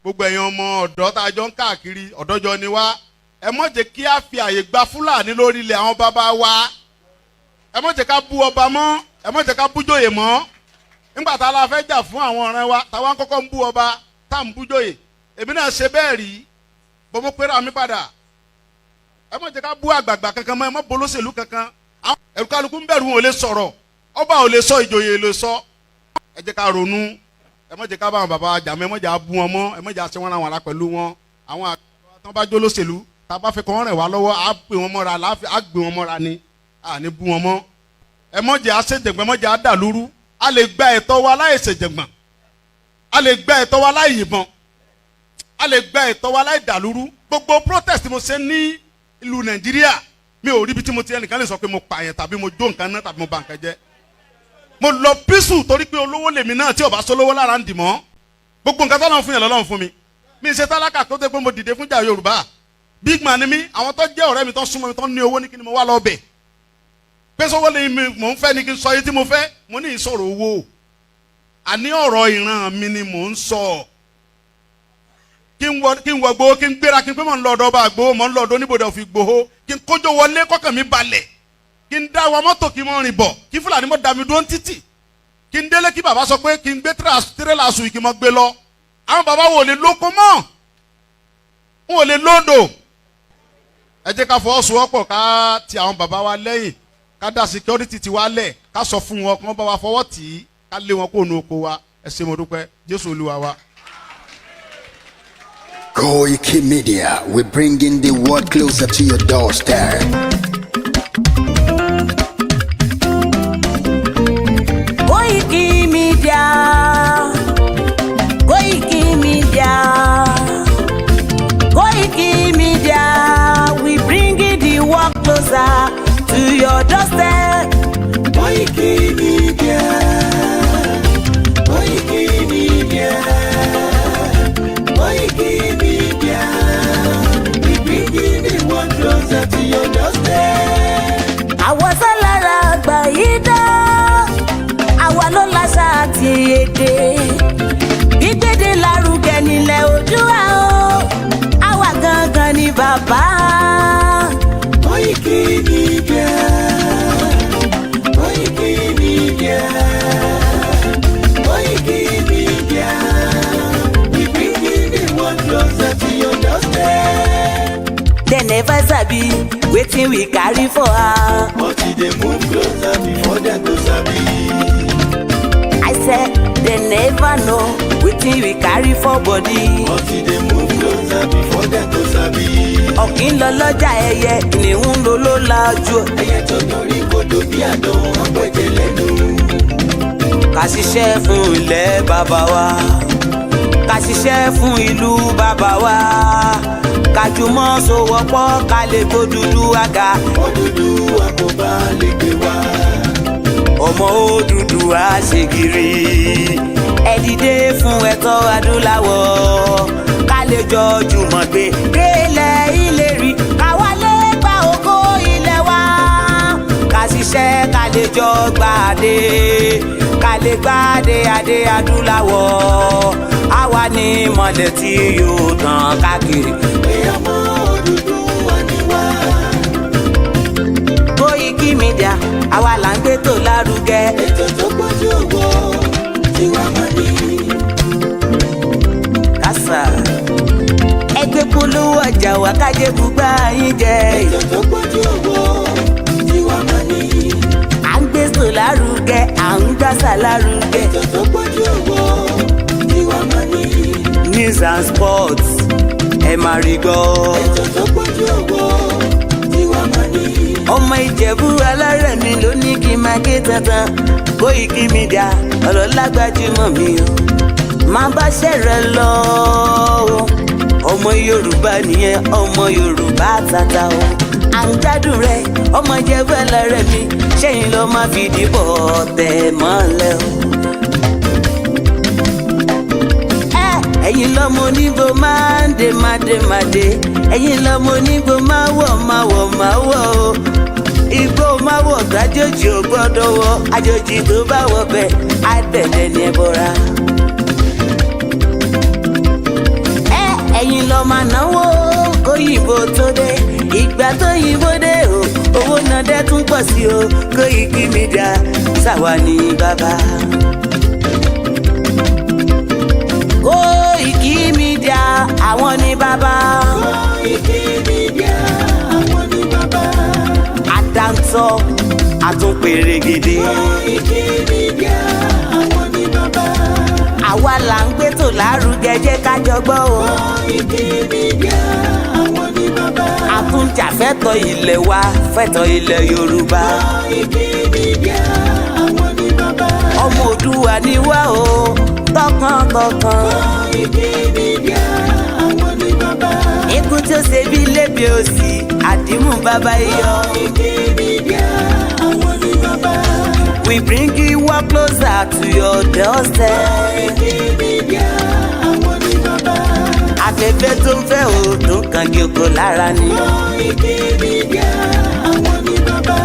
gbogbo ẹ̀yin ọmọ ọ̀dọ́ tá a jọ ń káàkiri ọ̀dọ́jọ́ ni wá ẹ má jẹ́ kí a fi àyè gba Fúlàní lórí ilẹ̀ àwọn bàbá wa ẹ má jẹ́ ká bú ọba mọ́ ẹ má jẹ́ ká bú jòyè mọ́ nígbà tá a la fẹ́ jà fún àwọn ọ̀rẹ́ wa táwa ń kọ́kọ́ ń bú ọba tá à ń bú jòyè èmi náà ṣe bẹ́ẹ̀ rí bọ́mọ pẹ́rẹ́ àmì padà ẹ má jẹ́ ká bú àgbààgbà kankan mọ́ ẹ má bolóṣèlú kankan ẹ̀rù kálukú ń bẹ̀rù wọn ò lè sọ̀rọ̀ ọba ò lè sọ ìjòyè lè sọ ẹ jẹ́ ká ronú ẹ má jẹ́ ká bá àwọn bàbá jà mọ́ ẹ má jẹ́ bú wọn mọ́ ẹ má jẹ́ àṣẹ wọn làwọn ará pẹ̀lú wọn àwọn àgbà tán bá jó lóṣèlú tá a bá fẹ́ kọ́ wọn rẹ̀ wá lọ́wọ́ á gbé wọn mọ́ra á gbé wọn mọ́ra ni à ní bú wọn mọ́ ẹ má jẹ́ àṣejẹ̀gbọ́n ẹ má jẹ́ àdàlúrú a lè gba ẹ̀tọ́ wa láì ṣèjẹ̀gbọ́n a lè gba ẹ̀tọ́ wa láì yìnbọn a lè gba ẹ̀tọ́ wa láì dàlúrú gbogbo protest mo ṣe ní ìlú Nàìjíríà mi ò rí ibi tí mo ti ẹnìkan lè sọ pé mo pààyàn tàbí mo jó nǹkan náà tàbí mo bà nǹkan jẹ́ mo lọ písù torí pé olówó lèmi náà tí ò bá sólówó lára ń dì mọ́ gbogbo nǹkan tọ́lọ́run fún yẹn lọ́lọ́run fún mi mi ṣe tálákà tó dé pé mo dìde fún jà Yorùbá big man ni mi àwọn tó jẹ́ ọ̀rẹ́ mi tó súnmọ́ mi tó ní owó ní kí ni mo wá lọ bẹ̀ pé sọ́wọ́ lè mi mò ń fẹ́ ni kí n sọ yìí tí mo fẹ́ mo ní ìsọ̀rọ̀ owó àní ọ̀rọ̀ ìran mi ni mò ń sọ kí n wọ gbowó kí n gbéra kí n pé mò ń lọ ọ̀dọ̀ ọba àgbowó mò ń lọ ọ̀dọ̀ oníbodè òfin gbowó kí n kójó wọlé kọ́kàn mi balẹ̀ kí n dá wa mọ́tò kí n mọ́ rìn bọ̀ kí Fúlàní mọ́ dá mi dúró ń títì kí n délé kí bàbá sọ pé kí n gbé tírélà sùn kí n mọ́ gbé lọ àwọn bàbá wo lè lóko mọ́ wọn ò lè lódò ẹ jẹ́ ká fọwọ́sowọ́pọ̀ ká ti àwọn bàbá wa lẹ́yìn ká dá security ti wa lẹ̀ ká sọ fún wọn kí wọ́n bá wa fọwọ́ tì í ká lé wọn kó nu oko wa ẹ ṣé mo dúpẹ́ Jésù Olúwa wa. Koiki Media, we're bringing the world closer to your doorstep. Koiki Media, Koiki Media, Koiki Media, we bringing the world closer to your doorstep. Koiki Media, Koiki Media, Koiki Media, we bringing the world closer to your doorstep. Àwọn sálára àgbà yìí dá, àwa ló láṣà àti èdè. Gbígbédè lárugẹ nílẹ̀ Oòduà o, àwa gangan ni bàbá. Koiki Media, Koiki Media, Koiki Media, we bringing the world closer to your doorstep. They never sabi wetin we carry for her. But they move closer before they go sabi. I said they never know wetin we carry for body. But they move closer before they go sabi. Ọ̀kín lọ lọ́jà ẹyẹ, ìníhùn ló ló lajú. Ẹyẹ tó dorí kodò bí àdán, ọ̀pẹ̀jẹ̀ lẹ́nu. Ká ṣiṣẹ́ fún ilẹ̀ bàbá wa, ká ṣiṣẹ́ fún ìlú bàbá wa, ká jùmọ̀ sowọ́pọ̀ ká lè gbódúdú àga. Odùduwà kò bá lè gbé wa. Ọmọ Odùduwà ṣègìrì, ẹ dìde fún ẹ̀tọ́ adúláwọ̀, ká lè jọ jùmọ̀ gbé délẹ̀ ìlérí, ká wálé gba ògo ilẹ̀ wa, ká ṣiṣẹ́ ká lè jọ gbàdé, ká lè gbàdé adé adúláwọ̀, àwa ni mọ̀lẹ̀ tí yóò tàn káàkiri. Pé ọmọ Odùduwà ni wá. Koiki Media, àwa là ń gbé tó lárugẹ. Ètò tó gbójú ògbó tí wàá máa ní. Kásá ẹgbẹ́ polówó ọjà wá kájé gbúgbà yín jẹ. Ètò tó gbójú ògbó tí wàá máa ní. À ń gbé tó lárugẹ, à ń gbàsà lárugẹ. Ètò tó gbójú ògbó tí wàá máa ní. News and sports ẹ máa rí gbọ́. Ètò tó gbójú ògbó tí wàá máa ní. Ọmọ Ìjẹ̀bú alárẹ̀ mi ló ní kí n máa ké tantan. Koiki Media ọ̀rọ̀ lágbájúmọ̀ mi o, máa bá ṣẹ̀rẹ̀ lọ o. Ọmọ Yorùbá nìyẹn, ọmọ Yorùbá tata o. À ń gbádùn rẹ, ọmọ Ìjẹ̀bú alárẹ̀ mi, ṣẹ́yìn lọ máa fi dìbò tẹ̀ mọ́lẹ̀ o. Ẹ̀yin lọ́mọ onígbò máa ń dé máa dé, ẹ̀yin lọ́mọ onígbò máa wọ̀ o. Igbó máa wọ̀ gbàjòjì ò gbọ́dọ̀ wọ, àjòjì tó bá wọ bẹ́ẹ̀ á tẹ̀lé ní ẹbọra. sí o Koiki Media sáwa ni bàbá. Koiki Media àwọn ni bàbá. Koiki Media àwọn ni bàbá. Àdáńtọ́ àtúnpèrègèdè. Koiki Media àwọn ni bàbá. Àwa là ń gbé tò lárugẹ jẹ́ ká jọ gbọ́ o. Koiki Media àwọn ni bàbá. Àtúnjà fẹ́tọ̀ ilẹ̀ wa fẹ́tọ̀ ilẹ̀ Yorùbá. Koiki Media àwọn ni bàbá. Ọmọ Oòduà ni wá o tọkàntọkàn. Koiki Media àwọn ni bàbá. Ikú tí ó ṣe bí lébi òsì àdìmú bàbá iyọ̀. Koiki Media àwọn ni bàbá. We bring you one closer to your doorstep. Koiki Media àwọn ni bàbá. Afẹ́fẹ́ tó ń fẹ́ o tó ń kan gíoko lára ni. Koiki Media àwọn ni bàbá.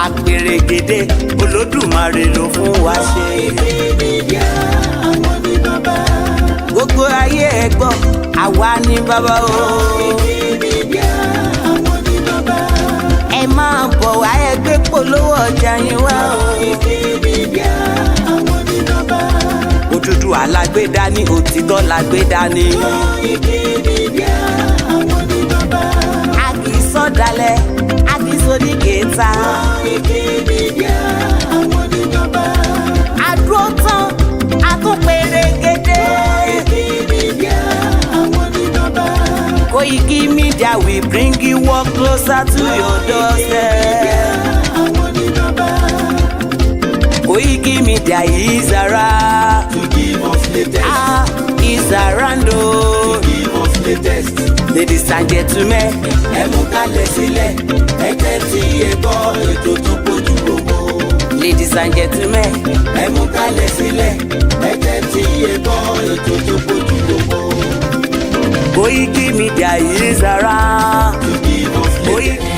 Àpèrègèdè Olódùmarè ló fún wa ṣe. Koiki Media àwọn ni bàbá. Gbogbo ayé ẹ gbọ́ àwa ni bàbá o. Koiki Media àwọn ni bàbá. Ẹ máa bọ̀ wá ẹ gbé polówó ọjà yín wá o. Koiki Media àwọn ni bàbá. Odùduwà lágbé dání òtítọ́ lágbé dání. Koiki Media àwọn ni bàbá. A kì í sọ̀dálẹ̀ a kì í sódì kẹta. Koiki Media àwọn ni bàbá. Àdúró tán àtúnpèrègèdè. Koiki Media àwọn ni bàbá. Koiki Media we bring you one closer to your doorstep. Àwọn ni bàbá. Koiki Media is around. To give us latest. Is around o. Give us latest. Ladies and gentlemen, Ẹ mú kalẹ̀ sílẹ̀. Ẹ tẹ́tí ẹ gbọ́ ètò tó pójú gbogbo. ladies and gentlemen, Ẹ mú kalẹ̀ sílẹ̀. Ẹ tẹ́tí ẹ gbọ́ ètò tó pójú gbogbo. Koiki Media is around. To give us latest.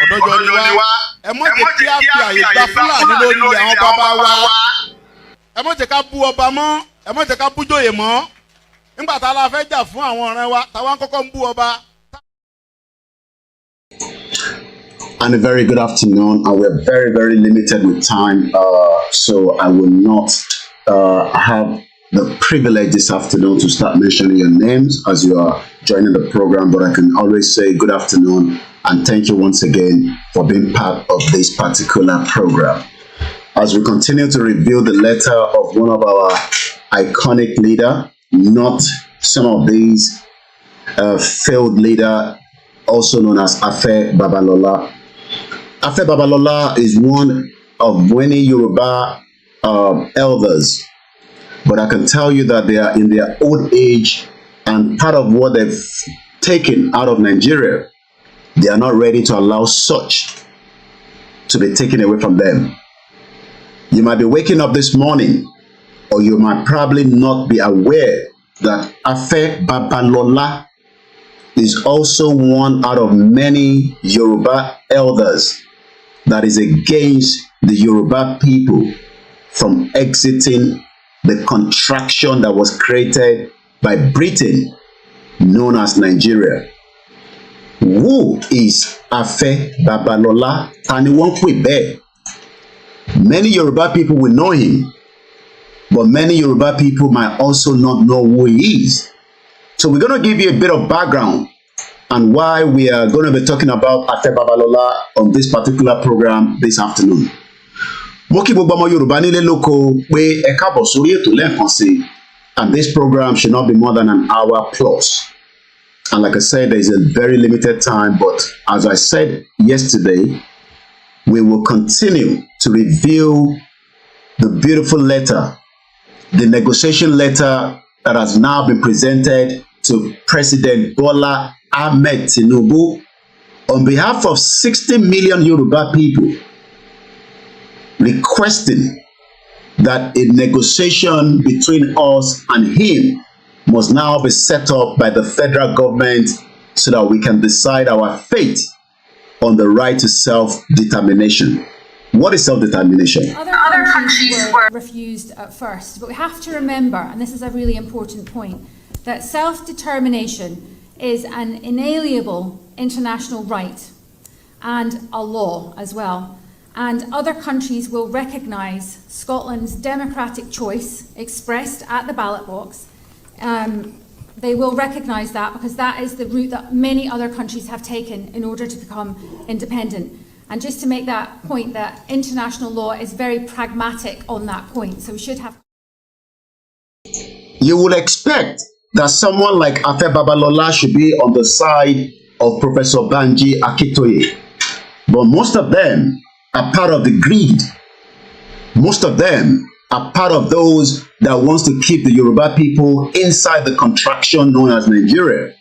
ọ̀dọ́jọ́ ni wá ẹ mọ̀ jẹ́ kí a fi àyè gba Fúlàní lórí àwọn bàbá wa ẹ mọ̀ jẹ́ ká bú ọba mọ́ ẹ mọ̀ jẹ́ ká bú jòyè mọ́ nígbà tá a la fẹ́ jà fún àwọn ọ̀rẹ́ wa táwa ń kọ́kọ́ ń bú ọba. And a very good afternoon, and we're very, very limited with time, so I will not have the privilege this afternoon to start mentioning your names as you are joining the program, but I can always say good afternoon and thank you once again for being part of this particular program. As we continue to review the letter of one of our iconic leader, not some of these failed leader, also known as Babalola. Babalola is one of many Yoruba elders, but I can tell you that they are in their old age, and part of what they've taken out of Nigeria, they are not ready to allow such to be taken away from them. You might be waking up this morning, or you might probably not be aware that Babalola is also one out of many Yoruba elders that is against the Yoruba people from exiting the contraction that was created by Britain, known as Nigeria. Who is Babalola? Tani wọ́n pè bẹ́ẹ̀? Many Yoruba people will know him, but many Yoruba people might also not know who he is. So we're going to give you a bit of background and why we are going to be talking about Babalola on this particular program this afternoon. Mo kí gbogbo ọmọ Yorùbá nílé lóko pé ẹ káàbọ̀ sórí ètò lẹ́ẹ̀kan sí, and this program should not be more than an hour plus. And like I said, there is a very limited time, but as I said yesterday, we will continue to review the beautiful letter, the negotiation letter that has now been presented to President Bola Ahmed TINUBU on behalf of 60 million Yoruba people, requesting that a negotiation between us and him must now be set up by the federal government so that we can decide our fate on the right to self-determination. What is self-determination? Other countries were refused at first, but we have to remember, and this is a really important point, that self-determination is an inalienable international right and a law as well. And other countries will recognise Scotland's democratic choice expressed at the ballot box. They will recognise that because that is the route that many other countries have taken in order to become independent. And just to make that point, that international law is very pragmatic on that point. So we should have... You would expect that someone like Babalola should be on the side of Professor Banji AKINTOYE. But most of them are part of the greed. Most of them are part of those that wants to keep the Yoruba people inside the contraction known as Nigeria.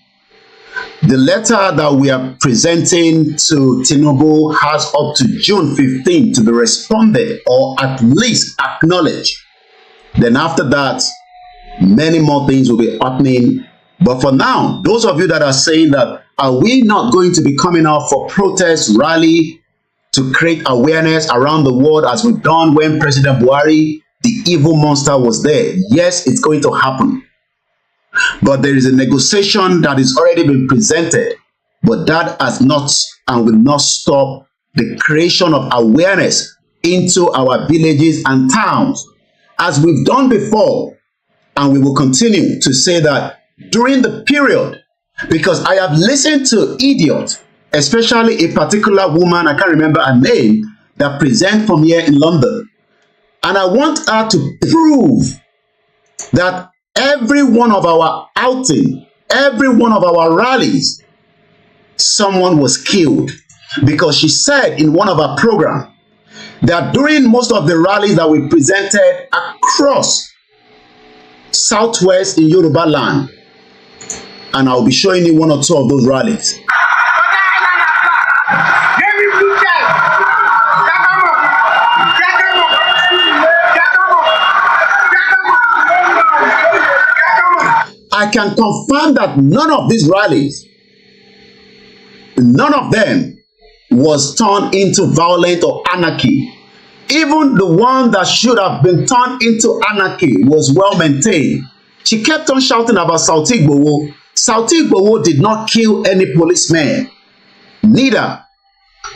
The letter that we are presenting to TINUBU has up to June 15 to be responded or at least acknowledged. Then after that, many more things will be happening. But for now, those of you that are saying that, are we not going to be coming out for protest, rally, to create awareness around the world as we've done when President Buhari, the evil monster, was there? Yes, it's going to happen. But there is a negotiation that has already been presented, but that has not and will not stop the creation of awareness into our villages and towns, as we've done before, and we will continue to say that during the period, because I have listened to idiots, especially a particular woman, I can't remember her name, that presents from here in London. And I want her to prove that every one of our outing, every one of our rallies, someone was killed. Because she said in one of our programs that during most of the rallies that we presented across Southwest in Yoruba land, and I'll be showing you one or two of those rallies. I can confirm that none of these rallies, none of them was turned into violence or anarchy. Even the one that should have been turned into anarchy was well maintained. She kept on shouting about South IGBOHO. South IGBOHO did not kill any policeman. Neither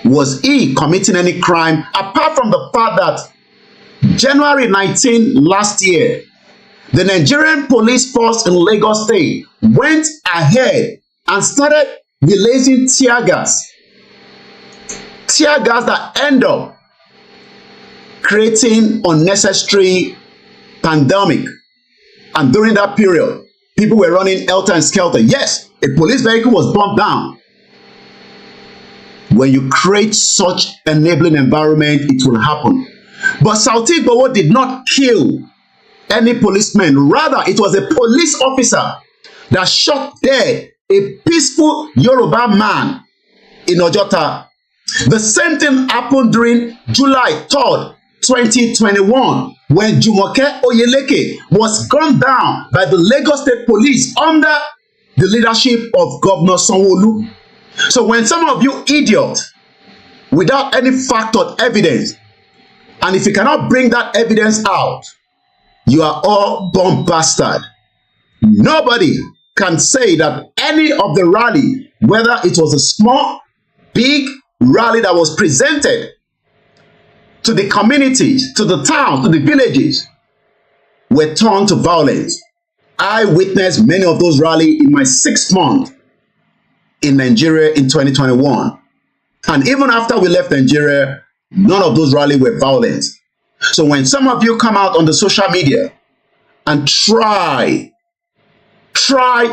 was he committing any crime, apart from the fact that January 19 last year, the Nigerian police force in Lagos State went ahead and started releasing tear gas. Tear gas that end up creating unnecessary pandemic. And during that period, people were running helter and skelter. Yes, a police vehicle was bombed down. When you create such enabling environment, it will happen. But South IGBOHO did not kill any policeman. Rather, it was a police officer that shot dead a peaceful Yoruba man in Ojota. The same thing happened during July 3rd, 2021, when Jumoke Oyeleke was gunned down by the Lagos State Police under the leadership of Governor Sanwo-Olu. So when some of you idiots, without any fact or evidence, and if you cannot bring that evidence out, you are all born bastard. Nobody can say that any of the rally, whether it was a small, big rally that was presented to the communities, to the towns, to the villages, were turned to violence. I witnessed many of those rallies in my 6th month in Nigeria in 2021. And even after we left Nigeria, none of those rallies were violent. So when some of you come out on the social media and try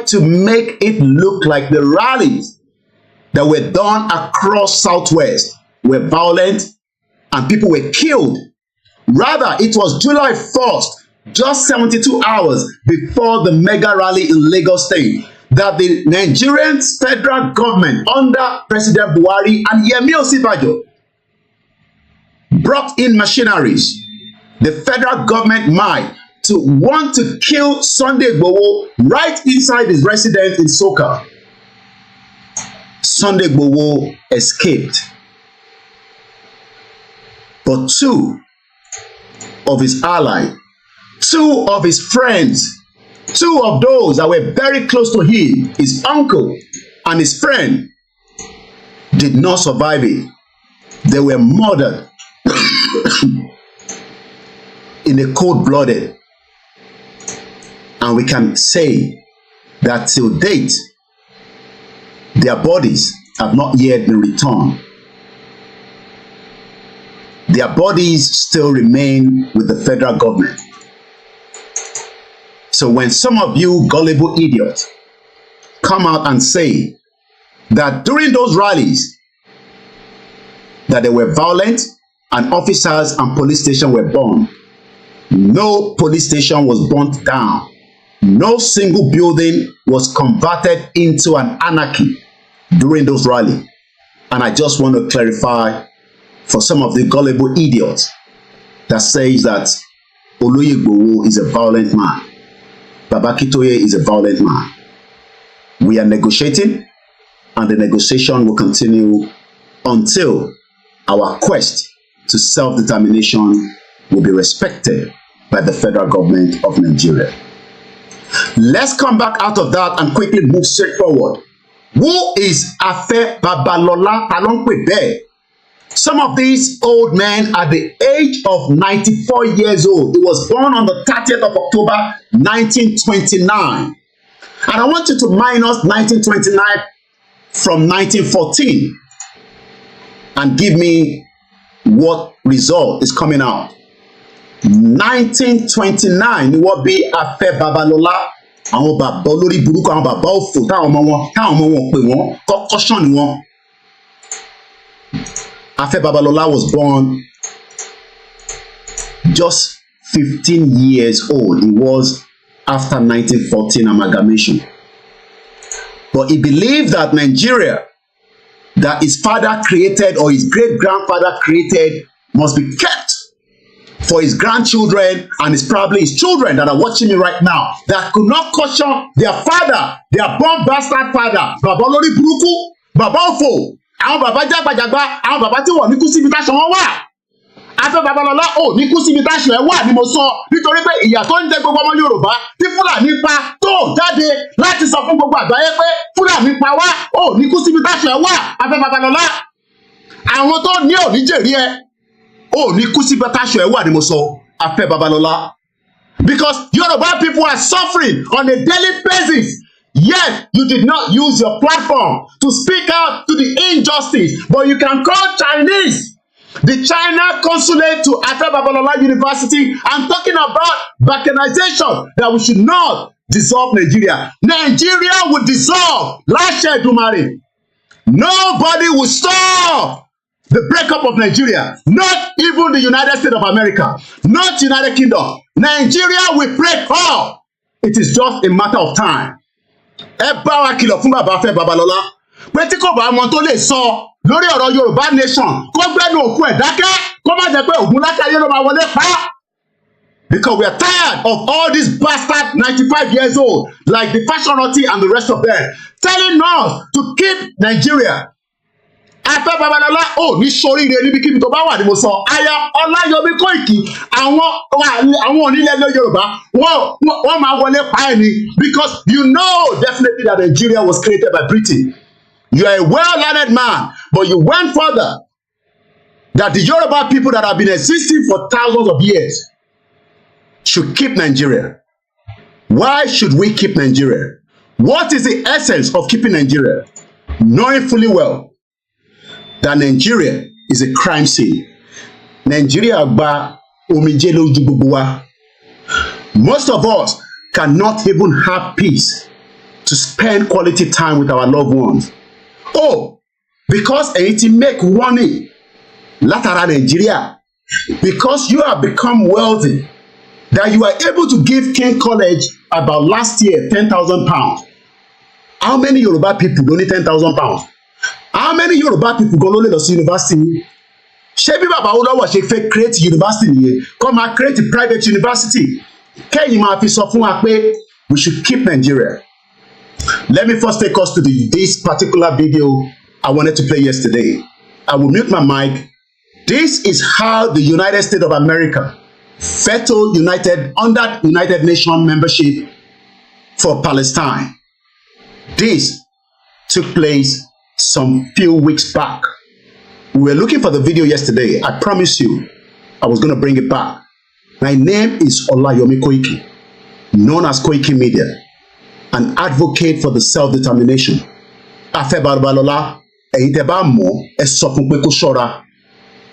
to make it look like the rallies that were done across Southwest were violent and people were killed, rather it was July 1st, just 72 hours before the mega rally in Lagos State, that the Nigerian federal government under President Buhari and Yemi Osinbajo brought in machineries, the federal government might, to want to kill Sunday Igboho right inside his residence in Soka. Sunday Igboho escaped. But 2 of his allies, 2 of his friends, 2 of those that were very close to him, his uncle and his friend, did not survive it. They were murdered in a cold-blooded. And we can say that till date, their bodies have not yet been returned. Their bodies still remain with the federal government. So when some of you gullible idiots come out and say that during those rallies that they were violent and officers and police stations were burned, no police station was burnt down. No single building was converted into an anarchy during those rallies. And I just want to clarify for some of the gullible idiots that says that Oluwole is a violent man. AKINTOYE is a violent man. We are negotiating, and the negotiation will continue until our quest to self-determination will be respected by the federal government of Nigeria. Let's come back out of that and quickly move straight forward. Who is Babalola? Some of these old men at the age of 94 years old. He was born on the 30th of October 1929. And I want you to minus 1929 from 1914 and give me what result is coming out. 1929 ni wọ́n bí Afẹ́ Babalola, àwọn bàbá olórí burúkú, àwọn bàbá òfò táwọn ọmọ wọn pè wọ́n kọ́kọ́ṣán ni wọ́n. Afẹ́ Babalola was born just 15 years old. He was after 1914 amalgamation. But he believed that Nigeria that his father created or his great-grandfather created must be kept for his grandchildren, and it's probably his children that are watching me right now that could not caution their father, their born bastard father, Baba Olori Buruku, Baba Ofo, àwọn bàbá jágbàjàgbà, àwọn bàbá tí wọ́n ní kú síbi táṣọ wọn wà. Afẹ́ Babalola ò ní kú síbi táṣọ ẹ̀ wà ni mo sọ, nítorí pé ìyà tó ń jẹ gbogbo ọmọ Yorùbá tí Fúlàní pa tó jáde láti sọ fún gbogbo àgbáyé pé Fúlàní pa wá ò ní kú síbi táṣọ ẹ̀ wà. Afẹ́ Babalola, àwọn tó ní ò ní jèrè ẹ ò ní kú síbi táṣọ ẹ̀ wà ni mo sọ, Afẹ́ Babalola. Because Yoruba people are suffering on a daily basis. Yet you did not use your platform to speak out to the injustice, but you can call Chinese, the China consulate to Afẹ́ Babalola University, and talking about balkanization, that we should not dissolve Nigeria. Nigeria will dissolve. Last year, Dumare. Nobody will stop the breakup of Nigeria. Not even the United States of America. Not United Kingdom. Nigeria will break up. It is just a matter of time. Ẹ bá wa kìlọ̀ fún bàbá Afẹ́ Babalola pé tí kò bá mọ tó lè sọ lórí ọ̀rọ̀ Yorùbá nation kó gbẹ́nu òkú ẹ̀ dákẹ́ kó má jẹ́ pé ògùn lákàyè ló máa wọlé pa. Because we are tired of all these bastard 95 years old, like the fashion royalty and the rest of them, telling us to keep Nigeria. After Babalola, oh, ní sóríire níbikíbi tó bá wà ní mo sọ. Aya Ọláyọmí Kóìkì, àwọn onílẹ̀ Yorùbá, wọ́n máa wọlé pa ẹ̀ ni, because you know definitely that Nigeria was created by Britain. You are a well-learned man, but you went further. That the Yoruba people that have been existing for thousands of years should keep Nigeria. Why should we keep Nigeria? What is the essence of keeping Nigeria? Knowing fully well that Nigeria is a crime scene. Nigeria gba omijé lójú gbogbo wa. Most of us cannot even have peace to spend quality time with our loved ones. Oh, because ẹ̀yin ti make money látara Nigeria, because you have become wealthy, that you are able to give King College about last year 10,000 pounds. How many Yoruba people don't need 10,000 pounds? How many Yoruba people go to the university? Ṣé bí Babalola ṣe fẹ́ create university nìyẹn? Come and create a private university. Kẹ́yìn máa fi sọ fún wa pé we should keep Nigeria. Let me first take us to this particular video I wanted to play yesterday. I will mute my mic. This is how the United States of America vetoed under United Nations membership for Palestine. This took place some few weeks back. We were looking for the video yesterday. I promise you, I was going to bring it back. My name is Olayomi Koiki, known as Koiki Media, an advocate for the self-determination. Afe Babalola, ẹ̀yin tẹ́ bá mọ̀, ẹ sọ fún pé kó ṣọ́ra,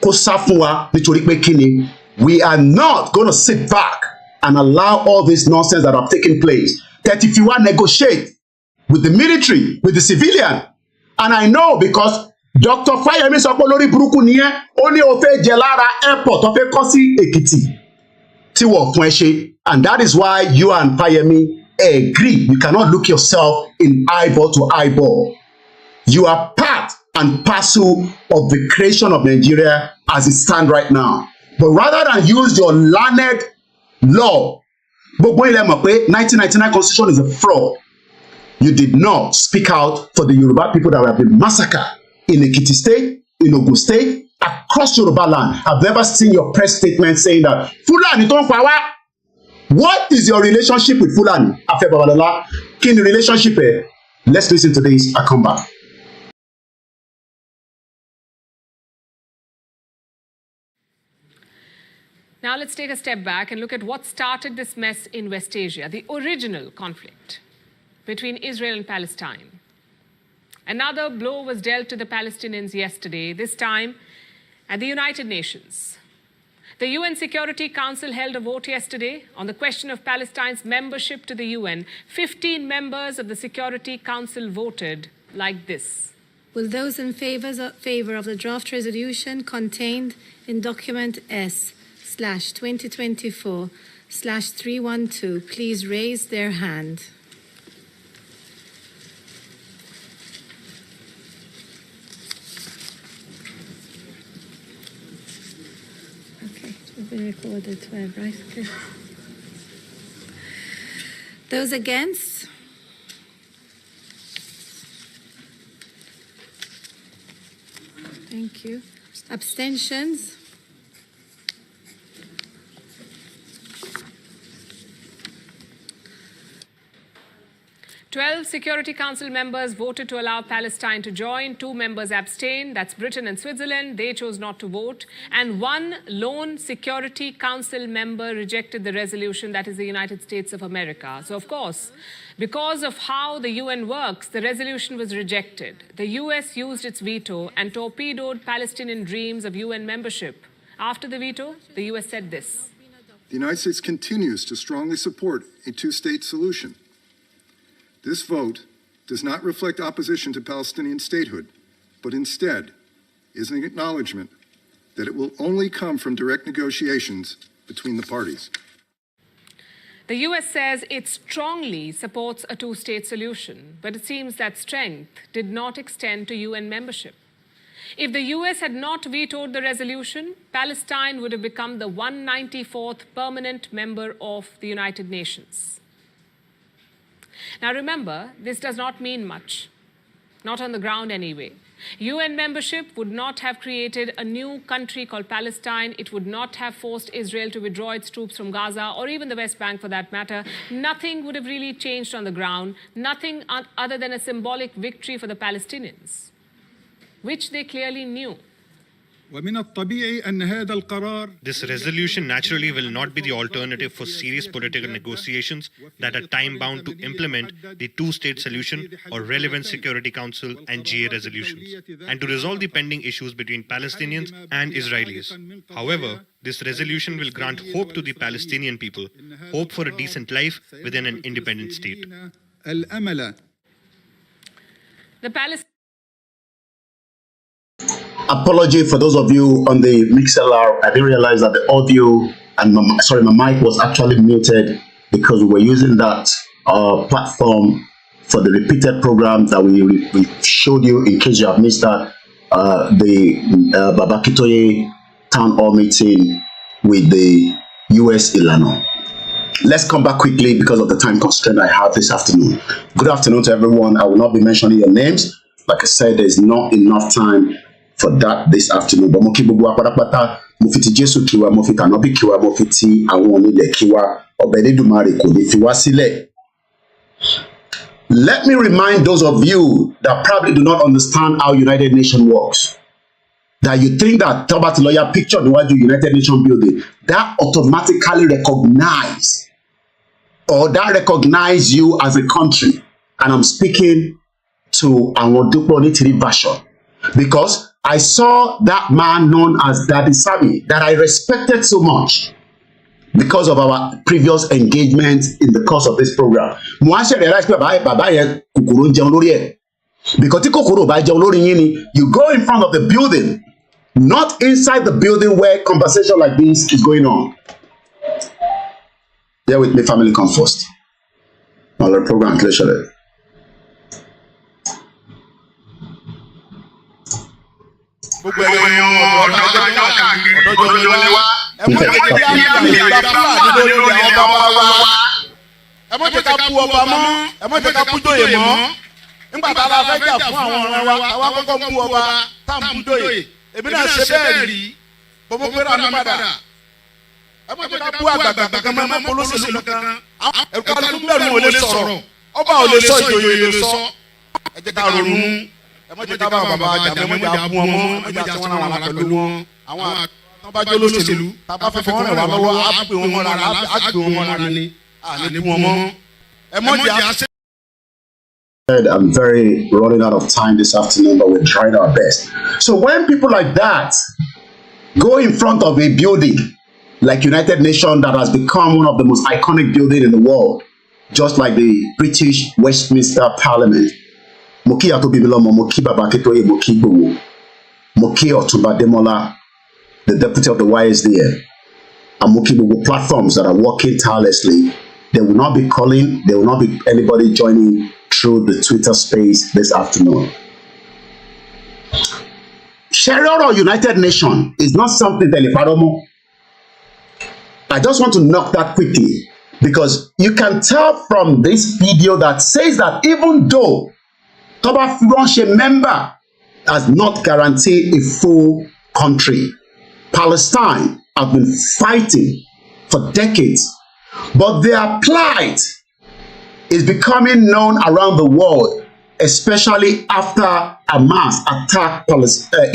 kó sá fún wa nítorí pé kíni. We are not going to sit back and allow all this nonsense that have taken place. That if you want to negotiate with the military, with the civilian, and I know because Dr. Fayemi sọ pé lórí burúkú nìyẹn, ó ní ó fẹ́ jẹ lára airport tó fẹ́ kọ́ sí Èkìtì tí wọ́n fún ẹ ṣe, and that is why you and Fayemi agree. You cannot look yourself in eyeball to eyeball. You are part and parcel of the creation of Nigeria as it stands right now. But rather than use your learned law, gbogbo ilẹ̀ mọ̀ pé 1999 constitution is a fraud. You did not speak out for the Yoruba people that have been massacred in Ekiti State, in Ogun State, across Yoruba land. I've never seen your press statement saying that Fulani tó ń pa wá. What is your relationship with Fulani? Afe Babalola, kí ni relationship ẹ? Let's listen to this. I come back. Now let's take a step back and look at what started this mess in West Asia, the original conflict between Israel and Palestine. Another blow was dealt to the Palestinians yesterday, this time at the United Nations. The UN Security Council held a vote yesterday on the question of Palestine's membership to the UN. 15 members of the Security Council voted like this. Will those in favor of the draft resolution contained in document S/2024/312 please raise their hand? Okay, it's been recorded, right? Okay. Those against? Thank you. Abstentions? Twelve Security Council members voted to allow Palestine to join. 2 members abstained. That's Britain and Switzerland. They chose not to vote. And 1 lone Security Council member rejected the resolution. That is the United States of America. So, of course, because of how the UN works, the resolution was rejected. The US used its veto and torpedoed Palestinian dreams of UN membership. After the veto, the US said this. The United States continues to strongly support a 2-state solution. This vote does not reflect opposition to Palestinian statehood, but instead is an acknowledgement that it will only come from direct negotiations between the parties. The US says it strongly supports a 2-state solution, but it seems that strength did not extend to UN membership. If the US had not vetoed the resolution, Palestine would have become the 194th permanent member of the United Nations. Now remember, this does not mean much, not on the ground anyway. UN membership would not have created a new country called Palestine. It would not have forced Israel to withdraw its troops from Gaza or even the West Bank for that matter. Nothing would have really changed on the ground, nothing other than a symbolic victory for the Palestinians, which they clearly knew. This resolution naturally will not be the alternative for serious political negotiations that are time-bound to implement the two-state solution or relevant Security Council and GA resolutions, and to resolve the pending issues between Palestinians and Israelis. However, this resolution will grant hope to the Palestinian people, hope for a decent life within an independent state. Apology for those of you on the MixLR. I didn't realize that the audio and my mic was actually muted because we were using that platform for the repeated programs that we showed you. In case you have missed that, the AKINTOYE town hall meeting with the US Ilano. Let's come back quickly because of the time constraint I have this afternoon. Good afternoon to everyone. I will not be mentioning your names. Like I said, there's not enough time for that this afternoon. But moki gbogbo apatapata, mo fi ti Jésù kí wa, mo fi tànàbí kí wa, mo fi ti àwọn onílẹ̀ kí wa, Ọba Elédùmarè kò ní fi wá sílẹ̀. Let me remind those of you that probably do not understand how United Nations works, that you think that Tobati lawyer picture níwájú United Nations building, that automatically recognize you as a country. And I'm speaking to Anwodupo Onitiri version, because I saw that man known as Daddy Sammy that I respected so much because of our previous engagement in the course of this program. Mo ṣe realize pé bàbá yẹn kòkòrò ń jẹun lórí ẹ̀. Because tí kòkòrò bá jẹun lórí yín ni, you go in front of the building, not inside the building where conversation like this is going on. Bear with me, family come first. My Lord program, clear. Gbogbo ẹ̀yin ọ̀dọ́ ni wá. Ẹ mọ̀ jẹ́ kí á ní ìgbà fúlàní lórí àwọn bàbá wa. Ẹ mọ̀ jẹ́ ká bú ọba mọ́. Ẹ mọ̀ jẹ́ ká bú jòyè mọ́. Nígbà tá a la fẹ́ jà fún àwọn ọ̀rẹ́ wa, àwa kọ́kọ́ bú ọba tá à ń bú jòyè. Èmi náà ṣe bẹ́ẹ̀ rí. Bọ́bọ́ pẹ́rẹ́ àná padà. Ẹ mọ̀ jẹ́ ká bú àgbàgbà kankan mọ́ polóṣèlú kankan. Ẹ̀ka ló bẹ̀rù ò lè sọ̀rọ̀. Ọba ò lè sọ, ìjòyè lè sọ. Ẹ jẹ́ ká ronú. Ẹ mọ̀ jẹ́ ká bá bàbá jà, ẹ mọ̀ jẹ́ ká bú ọmọ, ẹ mọ̀ jẹ́ ká wọn àwọn pẹ̀lú wọn. Àwọn àtọ́bájọ́ lóṣèlú, tá a bá fẹ́ fọwọ́n rẹ̀ wá lọ́wọ́, á pè wọn mọ́ra ni, àní bú wọn mọ́. Ẹ mọ̀ jẹ́ àṣẹ. I'm very running out of time this afternoon, but we're trying our best. So when people like that go in front of a building like United Nations that has become one of the most iconic buildings in the world, just like the British Westminster Parliament, Moki Atobibilomo, Moki Babaketoye, Moki Igboho, Moki Otunba Demola, the deputy of the YSDF, and Moki Igboho platforms that are working tirelessly. They will not be calling, there will not be anybody joining through the Twitter space this afternoon. Sharing or United Nations is not something that I just want to knock that quickly, because you can tell from this video that says that even though Toba Furonche member has not guaranteed a full country, Palestine have been fighting for decades, but their plight is becoming known around the world, especially after Hamas attacked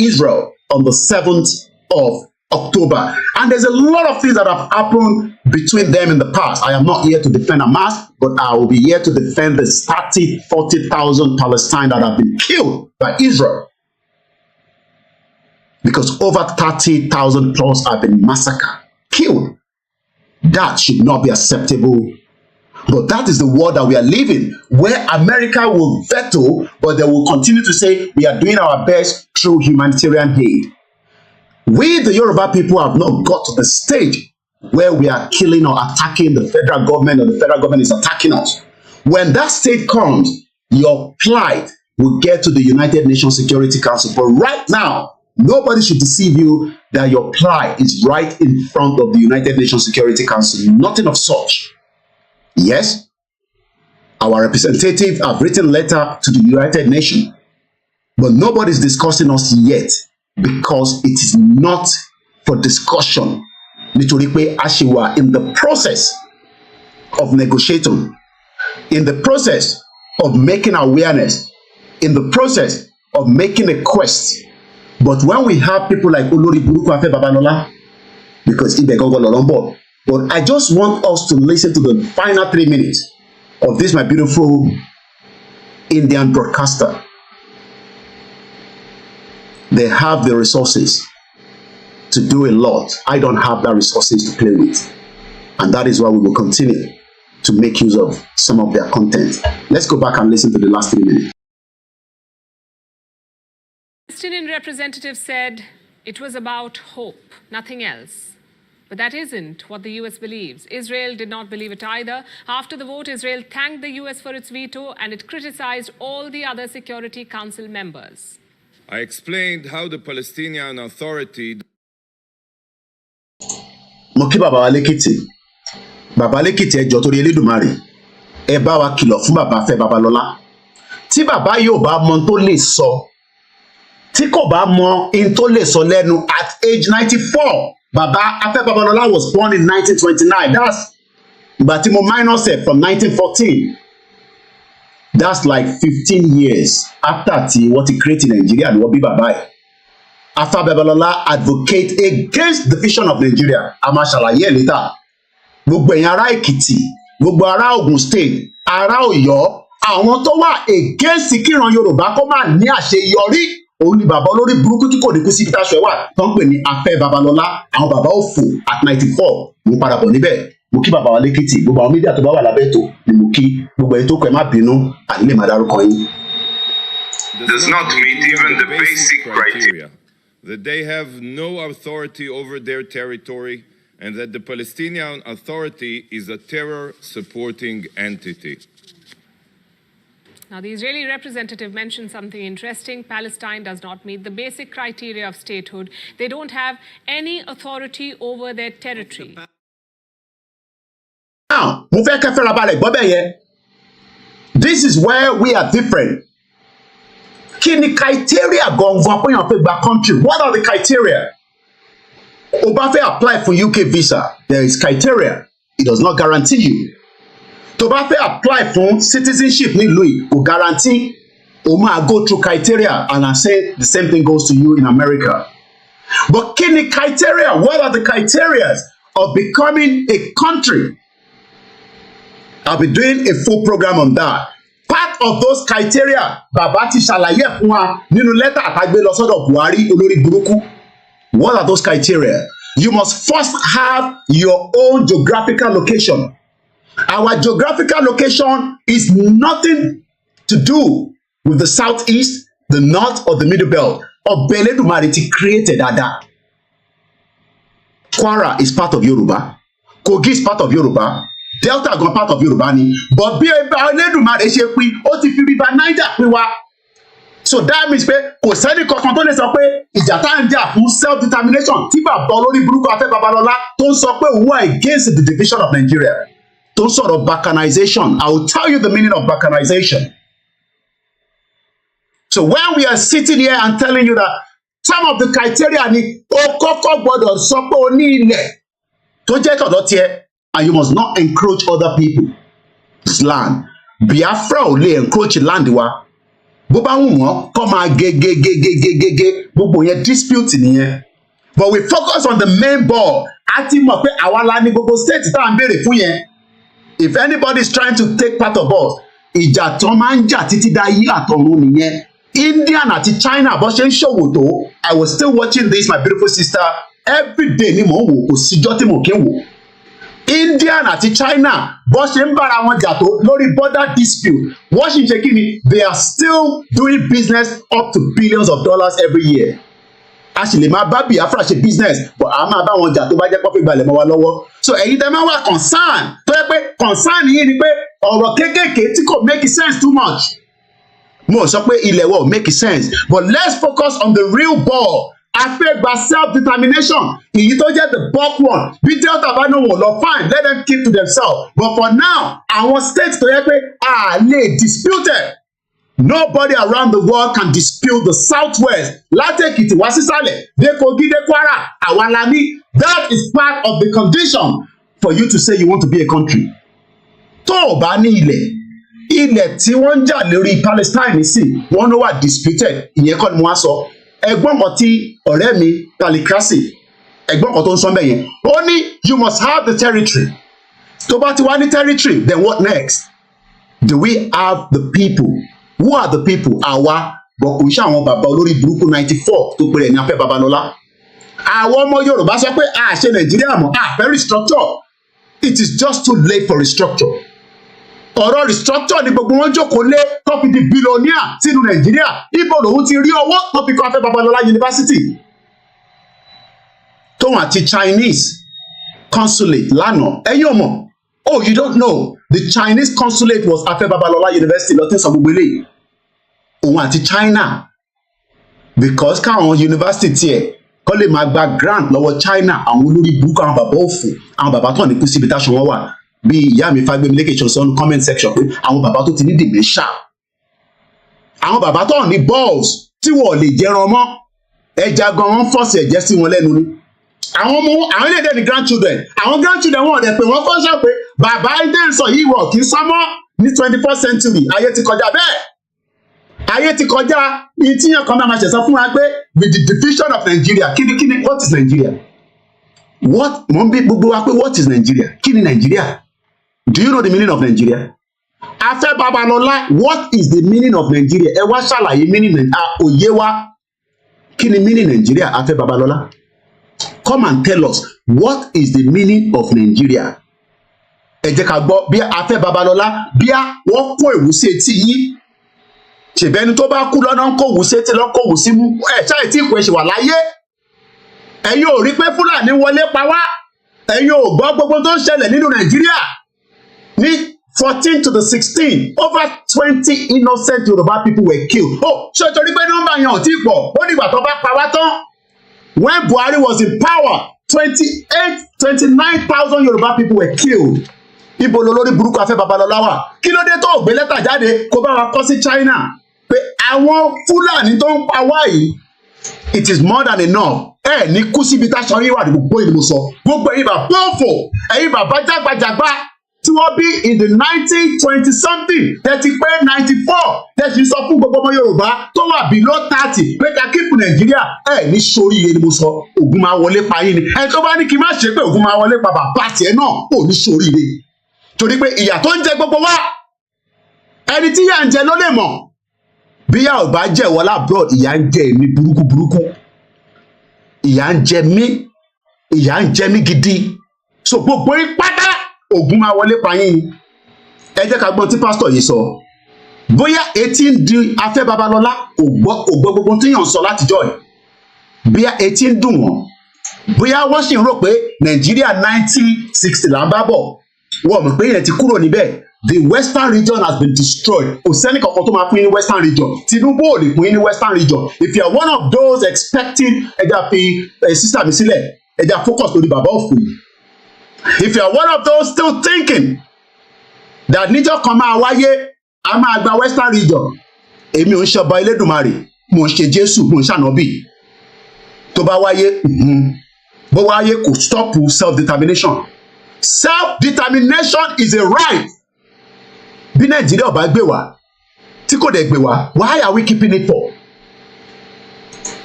Israel on the 7th of October. And there's a lot of things that have happened between them in the past. I am not here to defend Hamas, but I will be here to defend the 40,000 Palestinians that have been killed by Israel. Because over 30,000 plus have been massacred, killed. That should not be acceptable. But that is the world that we are living, where America will veto, but they will continue to say we are doing our best through humanitarian aid. We, the Yoruba people, have not got to the stage where we are killing or attacking the federal government, or the federal government is attacking us. When that state comes, your plight will get to the United Nations Security Council. But right now, nobody should deceive you that your plight is right in front of the United Nations Security Council. Nothing of such. Yes, our representatives have written letter to the United Nations, but nobody is discussing us yet because it is not for discussion. Nítorí pé a ṣì wà in the process of negotiating, in the process of making awareness, in the process of making a quest. But when we have people like Olori Buruku Afe Babalola, because Ibe Gogo Lorombo, but I just want us to listen to the final 3 minutes of this, my beautiful Indian broadcaster. They have the resources to do a lot. I don't have that resources to play with. And that is why we will continue to make use of some of their content. Let's go back and listen to the last 3 minutes. The Palestinian representative said it was about hope, nothing else. But that isn't what the US believes. Israel did not believe it either. After the vote, Israel thanked the US for its veto and it criticized all the other Security Council members. I explained how the Palestinian Authority... Mo kí bàbá wa lẹ́kìtì. Bàbá lẹ́kìtì ẹ jọ̀ọ́ torí Elédùmarè. Ẹ bá wa kìlọ̀ fún bàbá Fẹ́ Babalola. Tí bàbá yóò bá mọ tó lè sọ, tí kò bá mọ in tó lè sọ lẹ́nu at age 94. Baba Afe Babalola was born in 1929. That's ìgbà tí mo minus it from 1914. That's like 15 years after tí wọ́n ti create Nigeria ni wọ́n bí bàbá ẹ̀. Afe Babalola advocate against the division of Nigeria. A máa ṣàlàyé ẹ̀ later. Gbogbo ẹ̀yin ará Èkìtì, gbogbo ará Ògùn State, ará Ọ̀yọ́, àwọn tó wà against kíran Yorùbá kó má ní àṣeyọrí. Òun ni bàbá olórí burúkú tí kò ní kú sí ìtaṣọ ẹwà tó ń pè ní Afe Babalola. Àwọn bàbá òfò at 94 mo padà bọ̀ níbẹ̀. Mo kí bàbá wa lẹ́kìtì, gbogbo àwọn mídíà tó bá wà lábẹ́ ètò ni mo kí. Gbogbo ẹni tó kọ ẹ má bínú àní lè má dárúkọ yín. does not meet even the basic criteria. That they have no authority over their territory and that the Palestinian Authority is a terror-supporting entity. Now, the Israeli representative mentioned something interesting. Palestine does not meet the basic criteria of statehood. They don't have any authority over their territory. Now, this is where we are different. Kini criteria country? What are the criteria? Obafe apply for UK visa. There is criteria. It does not guarantee you. To bá fẹ́ apply for citizenship nílùú yìí kò guarantee o máa go through criteria, and I say the same thing goes to you in America. But kí ni criteria? What are the criteria of becoming a country? I'll be doing a full program on that. Part of those criteria bàbá ti ṣàlàyé fún wa nínú lẹ́tà àtàgbé lọ sọ́dọ̀ Buhari olórí burúkú. What are those criteria? You must first have your own geographical location. Our geographical location is nothing to do with the southeast, the north, or the middle belt. Elédùmarè ti created that. Kwara is part of Yoruba. Kogi is part of Yoruba. Delta is part of Yoruba ni. But bí Elédùmarè ṣe pín, ó ti fi river Niger pín wa. So that means pé kò sẹ́ni kankan tó lè sọ pé ìjà tá ń jà fún self-determination tí bàbá olórí burúkú Afe Babalola tó ń sọ pé òun wà against the division of Nigeria. Those sort of balkanization. I will tell you the meaning of balkanization. So when we are sitting here and telling you that some of the criteria ni o kọ́kọ́ gbọ́dọ̀ sọ pé o ní ilẹ̀ tó jẹ́ tọ̀dọ̀ tiẹ̀, and you must not encroach other people's land. Biafra ò lè encroach land wa. Bó bá wù wọ́n kọ́ máa gé gbogbo yẹn dispute nìyẹn. But we focus on the main ball. A ti mọ̀ pé àwa la ní gbogbo state tá à ń béèrè fún yẹn. If anybody is trying to take part of us, ìjà tán máa ń jà títí dá yí àtọ̀run nìyẹn. India àti China bó ṣe ń ṣòwò tó. I was still watching this, my beautiful sister. Every day ni mò ń wò, kò síjọ́ tí mò kí ń wò. India àti China bó ṣe ń bára wọn jà tó lórí border dispute. Wọ́n sì ń ṣe kí ni? They are still doing business up to billions of dollars every year. A sì lè máa bá Biafra ṣe business, but a máa bá wọn jà tó bá jẹ́ pọ́fí gbalẹ̀ mọ́ wa lọ́wọ́. So ẹ̀yin tẹ́ máa wà concern tó yẹ pé concern yìí ni pé ọ̀rọ̀ kéékèèké tí kò make sense too much. Mo sọ pé ilẹ̀ wa ò make sense, but let's focus on the real ball. A fẹ́ gba self-determination. Èyí tó jẹ́ the bulk one. Bí Delta bá ní wọn lọ fine, let them keep to themselves. But for now, àwọn states tó yẹ pé a lè dispute it. Nobody around the world can dispute the Southwest. Láti Èkìtì wá sísàlẹ̀, dé Kogi, dé Kwara, àwa la ní. That is part of the condition for you to say you want to be a country. Tó o bá ní ilẹ̀ tí wọ́n ń jà lórí Palestine sí, wọ́n ló wà disputed. Ìyẹn kọ́ ni wọ́n á sọ. Ẹ̀gbọ́n kan tí ọ̀rẹ́ mi Talikasi, ẹ̀gbọ́n kan tó ń sọ bẹ́ẹ̀ yẹn, ó ní you must have the territory. Tó bá ti wá ní territory, then what next? Do we have the people? Who are the people? Àwa, bọ̀ kò ṣe àwọn bàbá olórí burúkú 94 tó pèrè ní Afẹ́ Babalola. Àwọn ọmọ Yorùbá sọ pé a ṣe Nàìjíríà mọ́, a fẹ́ restructure. It is just too late for restructure. Ọ̀rọ̀ restructure ni gbogbo wọn jókòó lé tó fi di billionaire sínú Nàìjíríà. Ibo lòun ti rí owó tó fi kọ́ Afẹ́ Babalola University. Tóun àti Chinese consulate lánàá. Ẹ̀yin ò mọ̀. Oh, you don't know. The Chinese consulate was Afẹ́ Babalola University lọ́tí sọ gbogbo eléyìí. Òun àti China. Because káwọn university tiẹ̀ kọ́ lè máa gba grant lọ́wọ́ China, àwọn olórí burúkú, àwọn bàbá òfò, àwọn bàbá tó ní kú síbi táṣọ wọn wà. Bí ìyá mi Fagbemi Lékè sọ ní comment section pé àwọn bàbá tó ti ní dementia. Àwọn bàbá tó ní balls tí wọ́n lè jẹran mọ́. Ẹja gan wọn fọ́ọ̀sì ẹ̀jẹ̀ sí wọn lẹ́nu ni. Àwọn ọmọ àwọn ilé ẹ̀dẹ̀ ní grandchildren. Àwọn grandchildren wọn ọ̀dẹ̀ pé wọ́n kọ́ ṣọ́ pé bàbá ẹ̀dẹ̀ ń sọ yìí wọ̀ kí sọ́mọ́ ní 21st century. Ayé ti kọjá bẹ́ẹ̀. Ayé ti kọjá ní tíyàn kan máa ṣẹ̀sán fún wa pé with the division of Nigeria, kíni, what is Nigeria? What mo ń bí gbogbo wa pé what is Nigeria? Kí ni Nigeria? Do you know the meaning of Nigeria? Afẹ́ Babalola, what is the meaning of Nigeria? Ẹ wá ṣàlàyé meaning òye wa. Kí ni meaning Nigeria, Afẹ́ Babalola? Come and tell us what is the meaning of Nigeria. Ẹ jẹ́ ká gbọ́ bí Afẹ́ Babalola bí wọ́n kó ìwúsí etí yìí. Ṣèbẹ́ni tó bá kú lọ́nà ń kó ìwúsí etí lọ́n kó ìwúsí mú. Ṣáà tí ìpè ṣe wà láyé. Ẹ̀yin ò rí pé Fúlàní wọlé pa wá. Ẹ̀yin ò gbọ́ gbogbo tó ń ṣẹlẹ̀ nínú Nàìjíríà. Ní 14 to the 16, over 20 innocent Yoruba people were killed. Oh, ṣé torí pé nọ́mbà yẹn ò tí pọ̀, ó dìgbà tó bá pa wá tán. When Buhari was in power, 29,000 Yoruba people were killed. Ibo lolórí burúkú Afẹ́ Babalola wà. Kí ló dé tó gbé lẹ́tà jáde kó bá wa kọ́ sí China? Pé àwọn Fúlàní tó ń pa wá yìí, it is more than enough. Ẹ ní kú síbi táṣọ yín wà ní gbogbo ìlú sọ. Gbogbo ẹ̀yin bàbá òfò, ẹ̀yin bàbá jágbajàgba tí wọ́n bí in the 1920 something, tẹ́tí pé 94, tẹ́tí sọ fún gbogbo ọmọ Yorùbá tó wà below 30 pé ká kíkù Nàìjíríà. Ẹ ní sórí iye ni mo sọ, ogun máa wọlé pa yín ni. Ẹni tó bá ní kí n má ṣe pé ogun máa wọlé pa bàbá tiẹ̀ náà, ò ní sórí iye. Torí pé ìyà tó ń jẹ gbogbo wa, ẹni tí ìyà ń jẹ ló lè mọ̀. Bí ìyà ò bá jẹ́ wọlé abroad, ìyà ń jẹ èmi burúkú. Ìyà ń jẹ mí, ìyà ń jẹ mí gidi. So gbogbo yín pátá ogun máa wọlé pa yín ni. Ẹ jẹ́ ká gbọ́n tí pásítọ̀ yìí sọ. Bóyá etí ń di Afẹ́ Babalola kò gbọ́ gbogbo tí yàn ń sọ látijọ́ ẹ̀. Bóyá etí ń dùn wọ́n. Bóyá wọ́n sì ń rò pé Nàìjíríà 1960 là ń bá bọ̀. Wọ́n mọ̀ pé yẹn ti kúrò níbẹ̀. The Western region has been destroyed. Kò sẹ́ni kankan tó máa fún yín ní Western region. Tinubu ò lè fún yín ní Western region. If you are one of those expecting, ẹja fi sísà mi sílẹ̀, ẹja focus lórí bàbá òfin. If you are one of those still thinking that níjọ́ kan máa wáyé, a máa gba Western region, èmi ò ń ṣe ọba Elédùmarè, mo ń ṣe Jésù, mo ń ṣànábì. Tó bá wáyé, bó wáyé kò stop self-determination. Self-determination is a right. Bí Nàìjíríà ò bá gbé wa, tí kò dẹ̀ gbé wa, why are we keeping it for?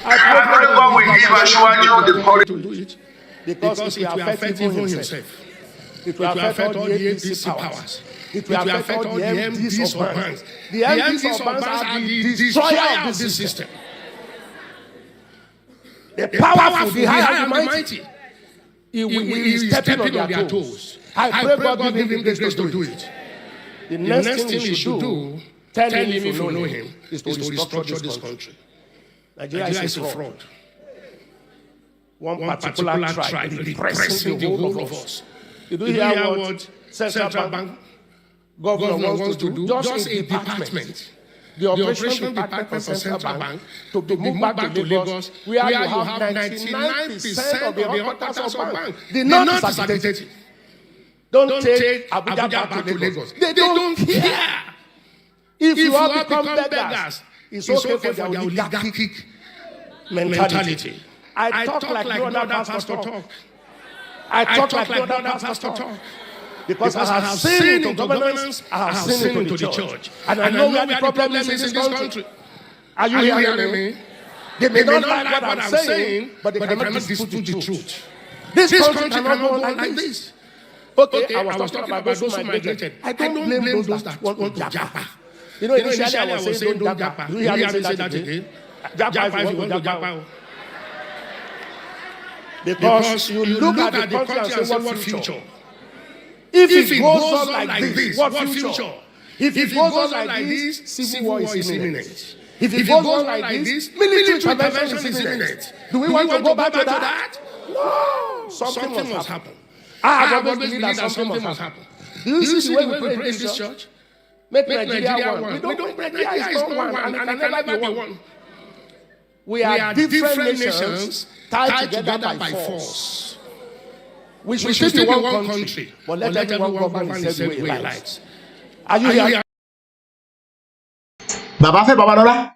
I pray God will give Aṣíwájú the courage to do it. Because it will affect even himself. It will affect all the ADC powers. It will affect all the MDs of banks. The MDs of banks are the destroyer of this system. The powerful, the high and the mighty. He is stepping on their toes. I pray God give him the grace to do it. The next thing he should do, tell him if you know him, is to restructure this country. Nigeria is a fraud. One particular tribe repressing the whole of us. You do hear what Central Bank governor wants to do? Just a department. the Operation Department for Central Bank to be moved back to Lagos, where you have 99% of the headquarters of bank. The north is agitated. Don't take Abuja back to Lagos. They don't care. If you have become beggars, it's okay for their oligarchic mentality. I talk like no other pastor talk. I talk like no other pastor talk. Because I have seen into governance, I have seen into the church. And I know where the problem is in this country. Are you hearing me? They may not like what I'm saying, but they cannot dispute the truth. This country cannot go on like this. Okay, I was talking about those who migrated. I don't blame those that want to japa. You know, initially I was saying don't japa. You hear me say that again? Japa if you want to japa. Because you look at the country and say what future? If it goes on like this, what future? If it goes on like this, civil war is imminent. If it goes on like this, military intervention is imminent. Do we want to go back to that? No. Something must happen. I have always believed that something must happen. Do you see the way we pray in this church? Make Nigeria one. We don't pray. Nigeria is not one, and it can never be one. We are different nations tied together by force. We should still be one country, but let everyone govern in the same way he likes. Are you here? Bàbá fẹ́ Babalola,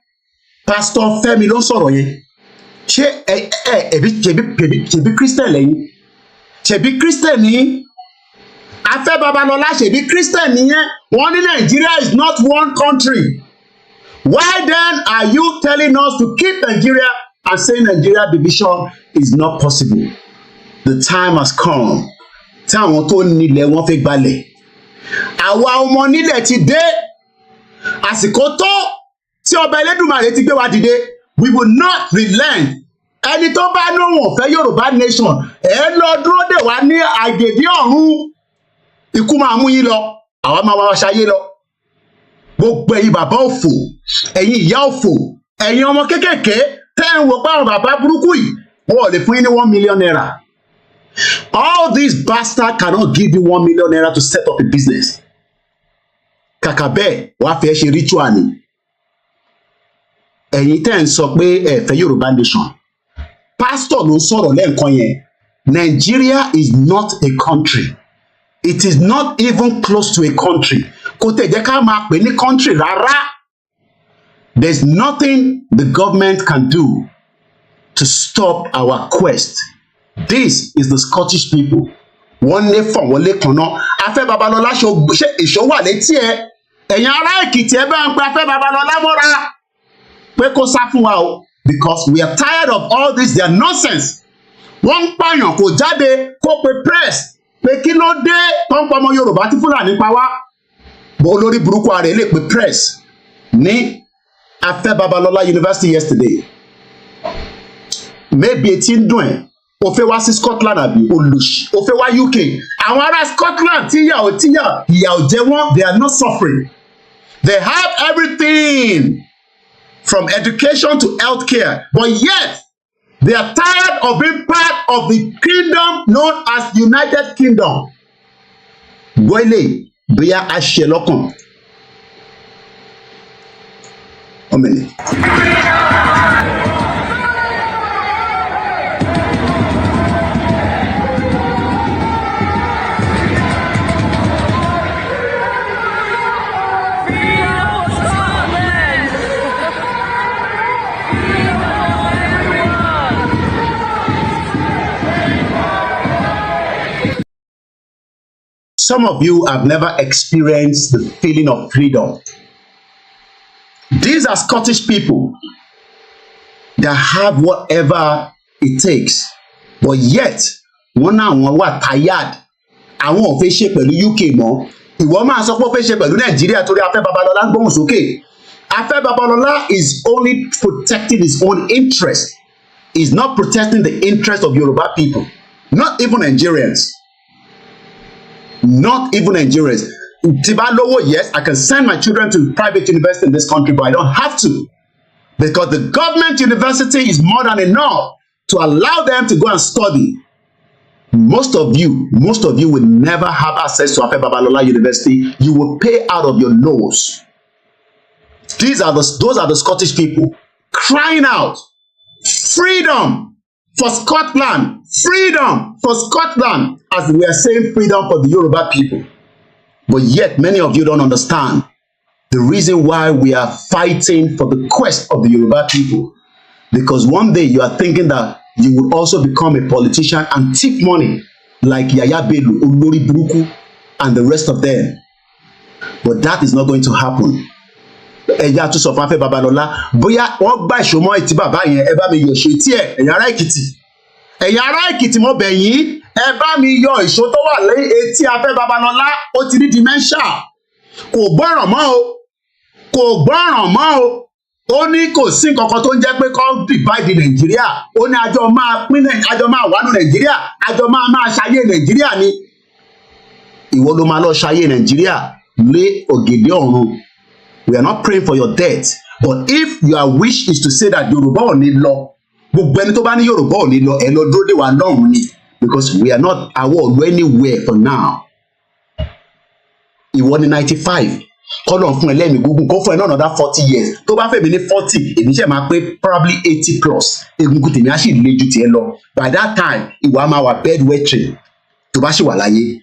Pastor Fẹ́mi ló sọ̀rọ̀ yẹn. Ṣé ṣebí Christian lẹ́yìn? Ṣebí Christian ni? Afẹ́ Babalola ṣebí Christian nìyẹn? Wọ́n ní Nigeria is not one country. Why then are you telling us to keep Nigeria and saying Nigeria division is not possible? The time has come. Tí àwọn tó nílẹ̀ wọ́n fẹ́ gbalẹ̀. Àwa ọmọ nílẹ̀ ti dé. Àsìkò tó tí ọba Elédùmarè ti gbé wa dìde. We will not relent. Ẹni tó bá lóhùn fẹ́ Yorùbá nation, ẹ lọ dúró dè wá ní àgèdè ọ̀run. Ikú máa mú yín lọ. Àwa máa wá ṣayé lọ. Gbogbo ẹ̀yin bàbá òfò, ẹ̀yin ìyá òfò, ẹ̀yin ọmọ kékèké tẹ́ ń wò pé àwọn bàbá burúkú yìí wọ́n lè fún yín ní 1 million naira. All these bastards cannot give you 1 million naira to set up a business. Kàkà bẹ́ẹ̀ wàá fẹ́ ṣe ritual ni. Ẹ̀yin tẹ́ ń sọ pé ẹ fẹ́ Yorùbá nation. Pastor ló ń sọ̀rọ̀ lẹ́ẹ̀kan yẹn. Nigeria is not a country. It is not even close to a country. Kò tẹ̀ jẹ́ ká máa pè ní country rárá. There's nothing the government can do to stop our quest. This is the Scottish people. Wọ́n lé fọ̀ wọ́n lé kan náà. Afẹ́ Babalola ṣe èso wà létí ẹ. Ẹ̀yin ará Èkìtì ẹ bá ń pe Afẹ́ Babalola mọ́ra. Pé kó sá fún wa o. Because we are tired of all this their nonsense. Wọ́n ń pààyàn kò jáde kó pe press. Pé kí ló dé tó ń pa ọmọ Yorùbá tí Fúlàní pa wá. Bó olórí burúkú ààrẹ lè pe press ní Afẹ́ Babalola University yesterday. Maybe etí ń dùn ẹ̀. O fẹ́ wá sí Scotland àbí olùsí. O fẹ́ wá UK. Àwọn ará Scotland ìyà ò jẹ wọ́n. They are not suffering. They have everything from education to healthcare, but yet they are tired of being part of the kingdom known as United Kingdom. Gbọ́lé bóyá a ṣe lọ́kàn. Some of you have never experienced the feeling of freedom. These are Scottish people that have whatever it takes, but yet wọ́n náà wọ́n wà tired. Àwọn ò fẹ́ ṣe pẹ̀lú UK mọ́. Ìwọ máa sọ pé ó fẹ́ ṣe pẹ̀lú Nàìjíríà torí Afẹ́ Babalola ń gbóhùn sókè. Afẹ́ Babalola is only protecting his own interest. He's not protecting the interest of Yoruba people, not even Nigerians. Not even Nigerians. Tibalowo, yes, I can send my children to private university in this country, but I don't have to. Because the government university is more than enough to allow them to go and study. Most of you will never have access to Afẹ́ Babalola University. You will pay out of your nose. those are the Scottish people crying out, freedom for Scotland, freedom for Scotland, as we are saying freedom for the Yoruba people. But yet many of you don't understand the reason why we are fighting for the quest of the Yoruba people. Because one day you are thinking that you will also become a politician and take money like Yaya Bello, Olori Buruku, and the rest of them. But that is not going to happen. Ẹ̀yà tún sọ fún Afẹ́ Babalola bóyá wọ́n gbà ìṣòmọ́ ìtì bàbá yẹn ẹ bá mi yọ ìṣó etí ẹ̀ ẹ̀yà ará Èkìtì. Ẹ̀yà ará Èkìtì mo bẹ̀ yín ẹ bá mi yọ ìṣó tó wà lé etí Afẹ́ Babalola ó ti ní dementia. Kò gbọ́ràn mọ́ o. Kò gbọ́ràn mọ́ o. Ó ní kò sí nǹkankan tó ń jẹ́ pé kó divide Nàìjíríà. Ó ní àjọ máa pín àjọ máa wà ní Nàìjíríà. Àjọ máa ṣayé Nàìjíríà ni. Ìwọ ló máa lọ ṣayé Nàìjíríà lé ògèdè ọ̀run. We are not praying for your death, but if your wish is to say that Yoruba ò ní lọ, gbogbo ẹni tó bá ní Yoruba ò ní lọ, ẹ lọ dúró dè wá lọ́hùn ni, because we are not award anywhere for now. Ìwọ ní 95, kọ́lọ̀ fún ẹlẹ́mìí gúngún, kó fún ẹ náà another 40 years. Tó bá fẹ́ mi ní 40, èmi ṣe máa pé probably 80 plus. Egungun tèmi á sì le ju tiẹ̀ lọ. By that time, ìwọ á máa wà bedwetting. Tó bá sì wà láyé,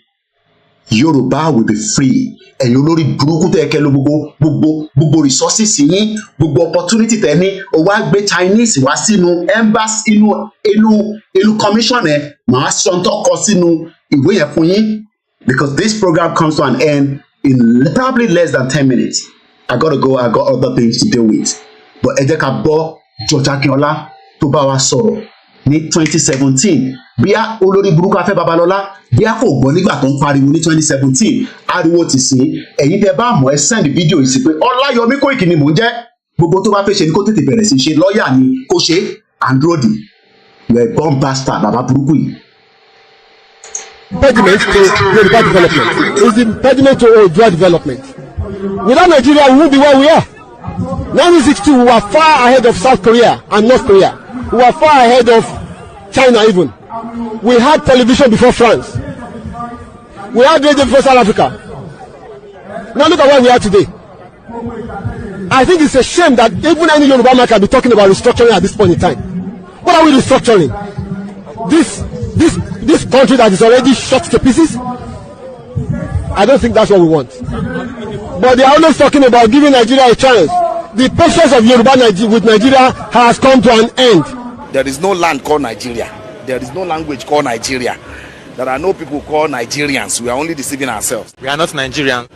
Yoruba will be free. Ẹ̀yin olórí burúkú tẹ́ kẹ́ ló gbogbo resources yín, gbogbo opportunity tẹ́ ní, ó wá gbé Chinese wá sínú embassy inú commission ẹ̀, màá sọ tó kọ sínú ìwé yẹn fún yín, because this program comes to an end in probably less than 10 minutes. I gotta go, I got other things to deal with. But ẹ jẹ́ ká gbọ́ George Akinola tó bá wa sọ̀rọ̀ ní 2017. Bíá olórí burúkú Afẹ́ Babalola bíá kò gbọ́ nígbà tó ń pariwo ní 2017, ariwo ti sìn. Ẹ̀yin tẹ́ bá mọ̀ ẹ́ send fídíò yìí sí pé Ọláyọmí Kóìkì ni mò ń jẹ́. Gbogbo tó bá fẹ́ ṣe ni kó tètè bẹ̀rẹ̀ sí ṣe, lọ́ọ̀yà ni kó ṣe, Androdi, you are a bomb bastard, bàbá burúkú yìí. Impediment to Yoruba development is the impediment to Yoruba development. Without Nigeria, we won't be where we are. 1962, we were far ahead of South Korea and North Korea. We were far ahead of China even. We had television before France. We had radio before South Africa. Now look at where we are today. I think it's a shame that even any Yoruba man can be talking about restructuring at this point in time. What are we restructuring? This country that is already shot to pieces? I don't think that's what we want. But they are always talking about giving Nigeria a chance. The patience of Yoruba with Nigeria has come to an end. There is no land called Nigeria. There is no language called Nigeria. There are no people called Nigerians. We are only deceiving ourselves. We are not Nigerian.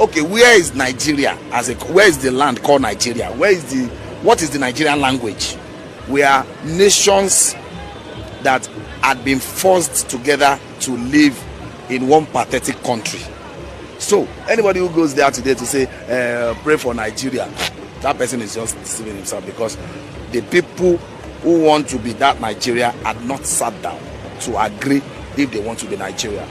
Okay, where is Nigeria? Where is the land called Nigeria? What is the Nigerian language? We are nations that had been forced together to live in one pathetic country. So anybody who goes there today to say pray for Nigeria, that person is just deceiving himself, because the people who want to be that Nigeria had not sat down to agree if they want to be Nigeria.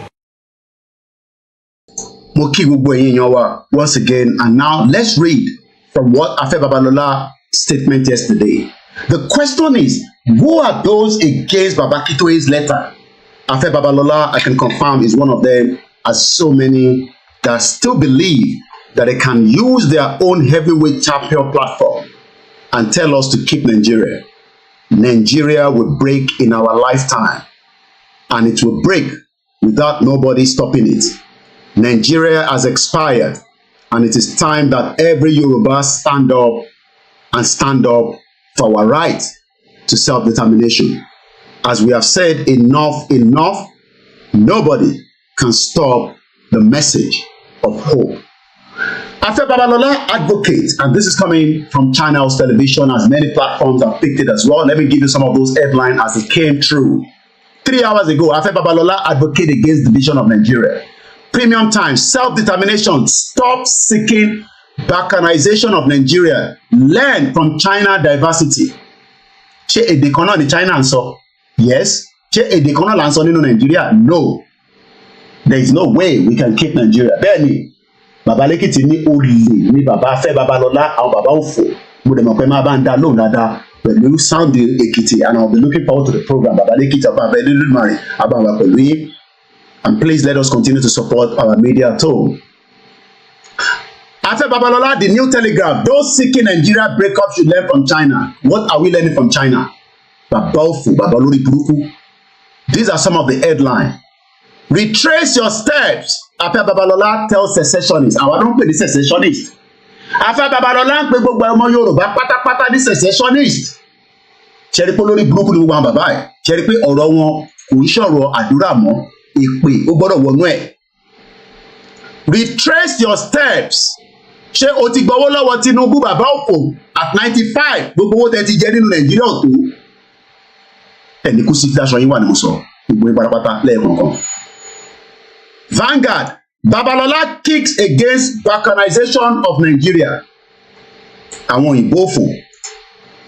Once again, and now let's read from what Afẹ́ Babalola statement yesterday. The question is, who are those against Baba Akintoye's letter? Afẹ́ Babalola, I can confirm, is one of them, as so many that still believe that they can use their own heavyweight champion platform and tell us to keep Nigeria. Nigeria will break in our lifetime, and it will break without nobody stopping it. Nigeria has expired, and it is time that every Yoruba stand up for our right to self-determination. As we have said, enough, nobody can stop the message of hope. After Babalola advocates, and this is coming from Channels Television, as many platforms have picked it as well. Let me give you some of those headlines as it came through. 3 hours ago, Afẹ́ Babalola advocated against the division of Nigeria. Premium Times, self-determination, stop seeking balkanization of Nigeria. Learn from China diversity. Ṣé èdè kan náà ni China ń sọ? Yes. Ṣé èdè kan náà là ń sọ nínú Nigeria? No. There is no way we can keep Nigeria. Bẹ́ẹ̀ni, Bàbá Lẹ́kìtì ní olè ní Bàbá Afẹ́ Babalola, àwọn bàbá òfò. Mo dẹ̀ mọ̀ pé máa bá ń dá lóhùn dáadáa pẹ̀lú sound Èkìtì, and I'll be looking forward to the program. Bàbá Lẹ́kìtì àbá abẹ́ lílù mari àbá wà pẹ̀lú yín. And please let us continue to support our media at home. Afe Babalola, the New Telegraph, those seeking Nigeria breakup should learn from China. What are we learning from China? Babalfu, Babalori Buruku. These are some of the headlines. Retrace your steps. Afe Babalola tells secessionists. Àwọn ló ń pè ní secessionists. Afe Babalola ń pe gbogbo ọmọ Yorùbá pátápátá ní secessionist. Ṣé rí pé olórí burúkú ni gbogbo àwọn bàbá ẹ̀? Ṣé rí pé ọ̀rọ̀ wọn kò ń ṣọ̀rọ̀ àdúrà mọ́? Èpè ó gbọ́dọ̀ wọnú ẹ̀. Retrace your steps. Ṣé o ti gbowó lọ́wọ́ Tinubu bàbá òfò at 95 gbogbo owó tẹ́ ti jẹ nínú Nàìjíríà ò tó? Ẹni kú sí fíláṣọ yín wà ní mo sọ gbogbo yín pátápátá lẹ́ẹ̀kọ̀ọ̀kan. Vanguard, Babalola kicks against balkanization of Nigeria. Àwọn òyìnbó òfò.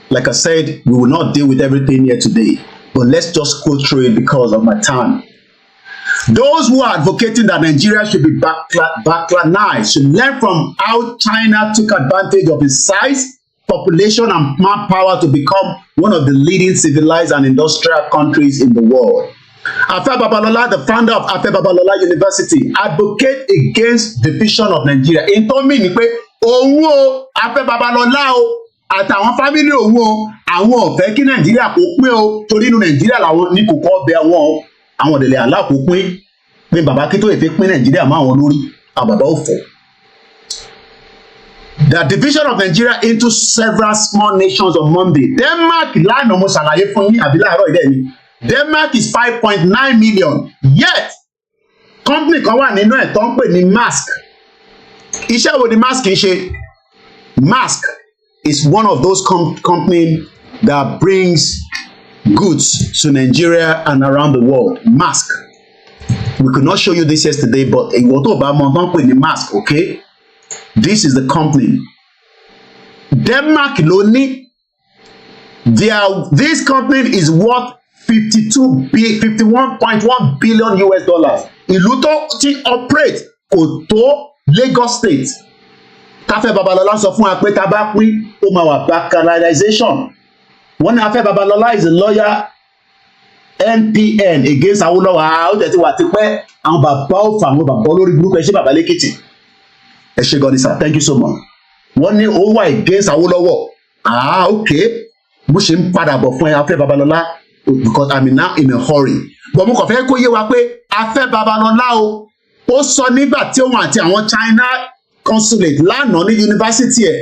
Like I said, we will not deal with everything here today, but let's just go through it because of my time. Those who are advocating that Nigeria should be balkanized should learn from how China took advantage of its size, population, and manpower to become one of the leading civilized and industrial countries in the world. Afe Babalola, the founder of Afe Babalola University, advocate against division of Nigeria. In tó mí ni pé òun o Afe Babalola o àtàwọn fámílì òun o àwọn ò fẹ́ kí Nàìjíríà kó pín o torí inú Nàìjíríà làwọn ní kòkó ọbẹ̀ àwọn òdèlè aláàkó pín pé bàbá Akíntóyè fẹ́ pín Nàìjíríà mọ́ àwọn lórí àbàbà òfò. The division of Nigeria into several small nations on Monday. Denmark lánàá mo ṣàlàyé fún yín àbí láàárọ̀ ìdẹ́ ni. Denmark is 5.9 million. Yet, company kan wà nínú ẹ̀ tó ń pè ní Maersk. Iṣẹ́ wo ni Maersk ń ṣe? Maersk is one of those companies that brings goods to Nigeria and around the world. Maersk. We could not show you this yesterday, but ìwọ tó bá mọ̀ tó ń pè ní Maersk, okay? This is the company. Denmark ló ní. This company is worth 51.1 billion US dollars. Ìlú tó ti operate kò tó Lagos State. Afe Babalola sọ fún wa pé tá bá pín ó máa wà balkanization. Wọ́n ní Afe Babalola is a lawyer NPN against Awolowo. Ó tẹ̀ tí wà ti pẹ́ àwọn bàbá òfò àwọn bàbá olórí burúkú ẹ ṣé bàbá lẹ́kìtì. Ẹ ṣé gan ni sir, thank you so much. Wọ́n ní ó wà against Awolowo. Okay. Bó ṣe ń padà bọ̀ fún Afe Babalola. Because I'm now in a hurry. But mo kàn fẹ́ kó yé wa pé Afe Babalola o ó sọ nígbà tí òun àti àwọn China consulate lánàá ní yunifásitì ẹ̀.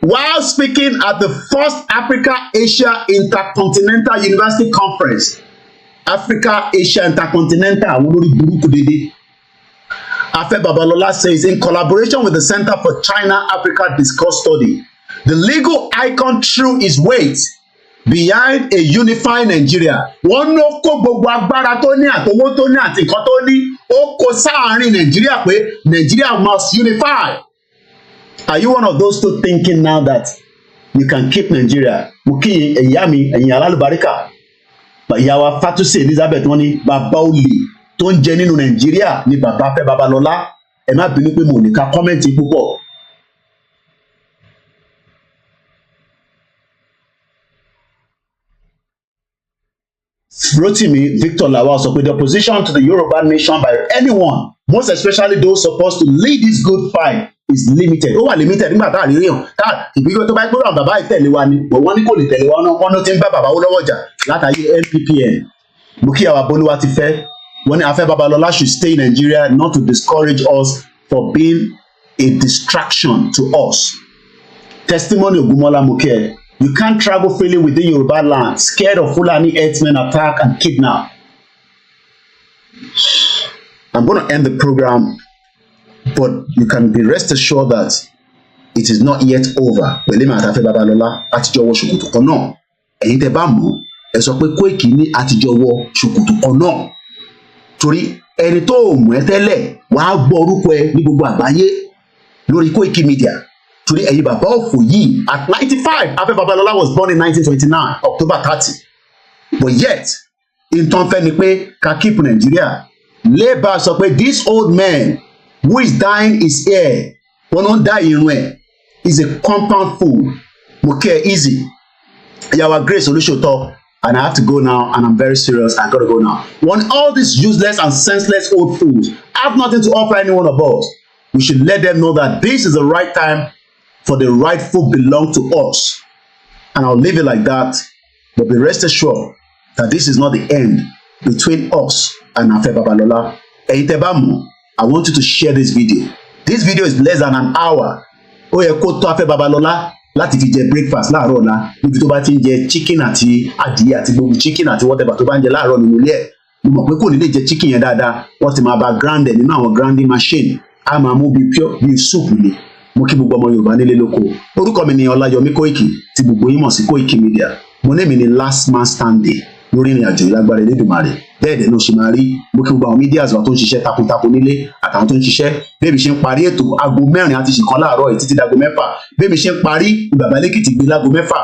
While speaking at the first Africa-Asia Intercontinental University Conference, Africa-Asia Intercontinental àwọn olórí burúkú dédé. Afe Babalola says in collaboration with the Center for China-Africa Discourse Study, the legal icon threw his weight behind a unified Nigeria. Wọ́n ló kó gbogbo agbára tó ní àtowó tó ní àti nǹkan tó ní ó kó sáàárín Nigeria pé Nigeria must unify. Are you one of those two thinking now that you can keep Nigeria? Mo kí ẹ̀yà mi ẹ̀yìn alálùbáríkà. Ìyá wa Fátúsì Elizabeth wọ́n ní bàbá olè tó ń jẹ nínú Nigeria ní bàbá Afe Babalola. Ẹ má bínú pé mo ní ká kọ́mẹ́ǹtì púpọ̀. Rotimi Victor Lawal sọ pé the opposition to the Yoruba nation by anyone, most especially those supposed to lead this good fight, is limited. Ó wà limited nígbà tá a rí yàn tá ìgbìgbọ́ tó bá gbọ́dọ̀ bàbá ìtẹ̀lé wa ni but wọ́n ní kò lè tẹ̀lé wa náà wọ́n ló ti ń bá bàbá Awólọ́wọ̀ jà látàyè NPPN. Mukiyawa Bolúwa ti fẹ́ wọ́n ní Afe Babalola should stay in Nigeria not to discourage us for being a distraction to us. Testimony Ogunmola Muke. You can't travel freely within Yoruba land, scared of Fulani herdsmen attack and kidnap. I'm going to end the program, but you can be rest assured that it is not yet over. Pẹ̀lú Afe Babalola àtijọ́ wọ ṣòkòtò kan náà. Ẹ̀yin tẹ́ bá mọ̀, ẹ sọ pé Koiki ní àtijọ́ wọ ṣòkòtò kan náà. Torí ẹni tó mọ̀ ẹ́ tẹ́lẹ̀ wàá gbọ́ orúkọ ẹ ní gbogbo àgbáyé lórí Koiki Media. Today, ẹ̀yin bàbá òfò yìí at 95, Afe Babalola was born in 1929, October 30. But yet, in tó ń fẹ́ ni pé ká keep Nigeria. Labour sọ pé this old man who is dyeing his hair, wọ́n ló ń dá irun ẹ̀, is a compound fool. Mo kẹ́ easy. Ìyàwó Grace Olúṣòótọ́, and I have to go now, and I'm very serious, I gotta go now. When all these useless and senseless old fools have nothing to offer any one of us, We should let them know that this is the right time for the rightful belong to us. And I'll leave it like that. But be rest assured that this is not the end between us and Afe Babalola. I want you to share this video. This video is less than an hour. Ó yẹ kó tó Afe Babalola láti fi jẹ breakfast láàárọ̀ ọ̀la níbi tó bá ti ń jẹ chicken àti adìyẹ àti gbogbo chicken àti whatever tó bá ń jẹ láàárọ̀ nínú ilé ẹ̀. Mo mọ̀ pé kò ní lè jẹ chicken yẹn dáadáa. Wọ́n ti máa bá grind nínú àwọn grinding machine. A máa mú bí pure bí soup ni. Mo kí gbogbo ọmọ Yorùbá nílé lóko. Orúkọ mi ni Ọláyọmí Kóìkì tí gbogbo yín mọ̀ sí Kóìkì Media. Mo ní mi ni last man standing lórí ìrìn àjò ìlágbára Elédùmarè. Bẹ́ẹ̀ ló ṣe máa rí. Mo kí gbogbo àwọn medias wa tó ń ṣiṣẹ́ takuntakun nílé àtàwọn tó ń ṣiṣẹ́. Bẹ́ẹ̀mi ṣe ń parí ètò aago 4 àti ṣìkan láàárọ̀ yìí títí dago 6. Bẹ́ẹ̀mi ṣe ń parí Bàbá Lẹ́kìtì gbé láago 6.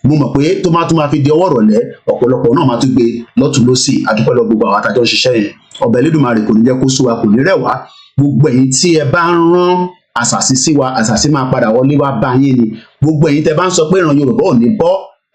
Mo mọ̀ pé tó máa fi di ọwọ́ rọ̀lẹ́ ọ̀pọ̀lọpọ̀ náà máa tún gbé lọ́tùn lósì àdúpẹ́ lọ gbogbo àwọn àtàjọ ṣiṣẹ́ yẹn. Ọba Elédùmarè kò ní jẹ́ kó sú wa, kò ní rẹ̀ wá. Gbogbo ẹ̀yin tí ẹ bá ń rán àṣàsí sí wa, àṣàsí máa padà wọlé wá bá yín ni. Gbogbo ẹ̀yin tẹ́ bá ń sọ pé ìran Yorùbá ò ní bọ́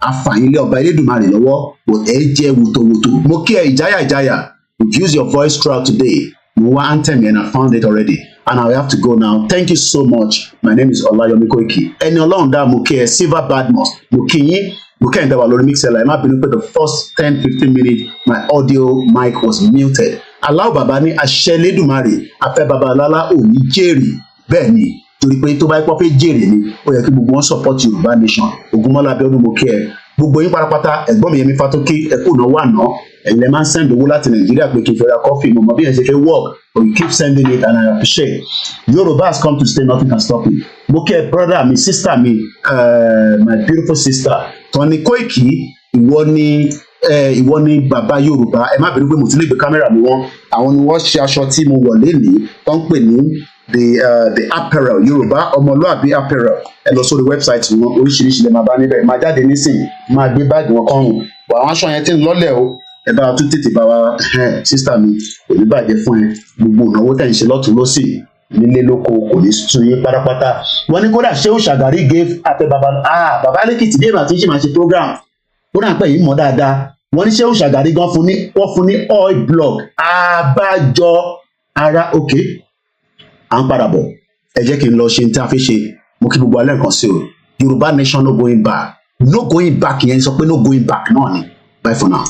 àfàyínlé Ọba Elédùmarè lọ́wọ́, kò ẹ jẹ́ wùtòwùtò. Mo kí ẹ ìjáyà. You've used your voice throughout today. Mo wá anthem and I found it already. And I have to go now. Thank you so much. My name is Olayomi Koiki. Ẹni Ọlọ́run dá mo kí ẹ Silver Badmus. Mo kí yín. Mo kí ẹ̀ ń dá wà lórí mixer line. Má bínú pé the first 10-15 minutes my audio mic was muted. Allow Baba ní àṣẹ Elédùmarè. Afe Babalola ò ní jèrè. Bẹ́ẹ̀ ni. Torí pé tó bá pọ́ pé jèrè ni, ó yẹ kí gbogbo wọn support Yorùbá nation. Ògúnmọ́lá Abíọ́dún mo kí ẹ. Gbogbo yín pátápátá ẹ̀gbọ́n mi Yẹmí Fátókè ẹ kú náwó àná. Ẹ̀yin lẹ máa ń send owó láti Nàìjíríà pé kí n fẹ́ ra coffee. Mo mọ bí ẹ ṣe fẹ́ work, but you keep sending it and I appreciate. Yorùbá has come to stay, nothing can stop it. Mo kí ẹ brother mi, sister mi, my beautiful sister. Tọ́ni Kóìkì, ìwọ ni bàbá Yorùbá. Ẹ má bínú pé mo ti lè gbé kámẹ́rà mi wọ́n. Àwọn ni wọ́n ṣe aṣọ tí mo wọ̀ lénìí tó ń pè ní the apparel Yorùbá ọmọlúàbí apparel. Ẹ lọ sórí website wọn, oríṣiríṣi lè máa bá níbẹ̀. Máa jáde nísìnyí, máa gbé báàgì wọn kọ́rùn. Bọ̀ àwọn aṣọ yẹn ti ń lọ́lẹ̀ o. Ẹ bá tún tètè bá wa sísítà mi kò ní bàjẹ́ fún ẹ. Gbogbo ìnáwó tẹ̀ ń ṣe lọ́tún lọ́sì nílé lóko kò ní tún yín pátápátá. Wọ́n ní kódà Shehu Shagari gave Afe Babalola. Bàbá Lẹ́kìtì dé ìmọ̀ àti ṣe máa ṣe program. Kódà pẹ̀ yìí mọ̀ dáadáa. Wọ́n ní Shehu Shagari gan wọ́n fún ní oil block. Abájọ ara òkè. À ń padà bọ̀. Ẹ jẹ́ kí n lọ ṣe ní tí a fi ṣe. Mo kí gbogbo alẹ́ nǹkan sí o. Yorùbá nation no going back. No going back yẹn sọ pé no going back náà ni. Bye for now.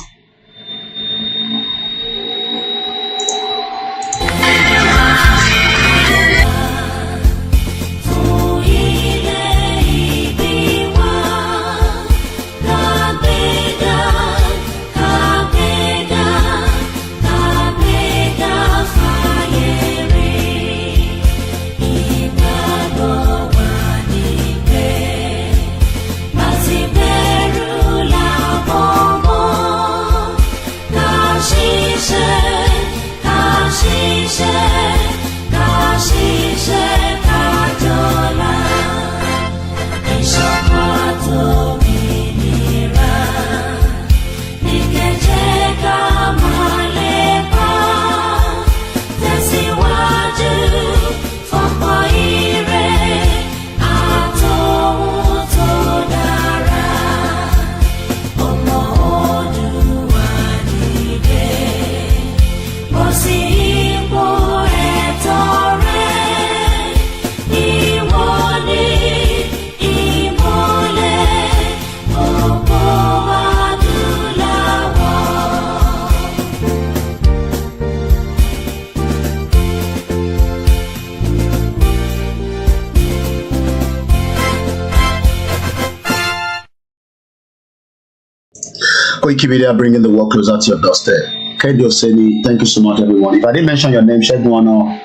Koiki Media bringing the work closer to your doorstep. Kedi Oseni, thank you so much, everyone. If I didn't mention your name, Sheguano,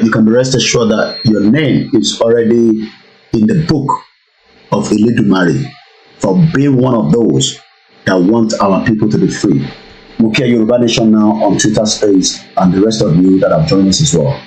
you can be rest assured that your name is already in the book of Eledumare for being one of those that want our people to be free. Mukia Yoruba Nation now on Twitter Space and the rest of you that have joined us as well.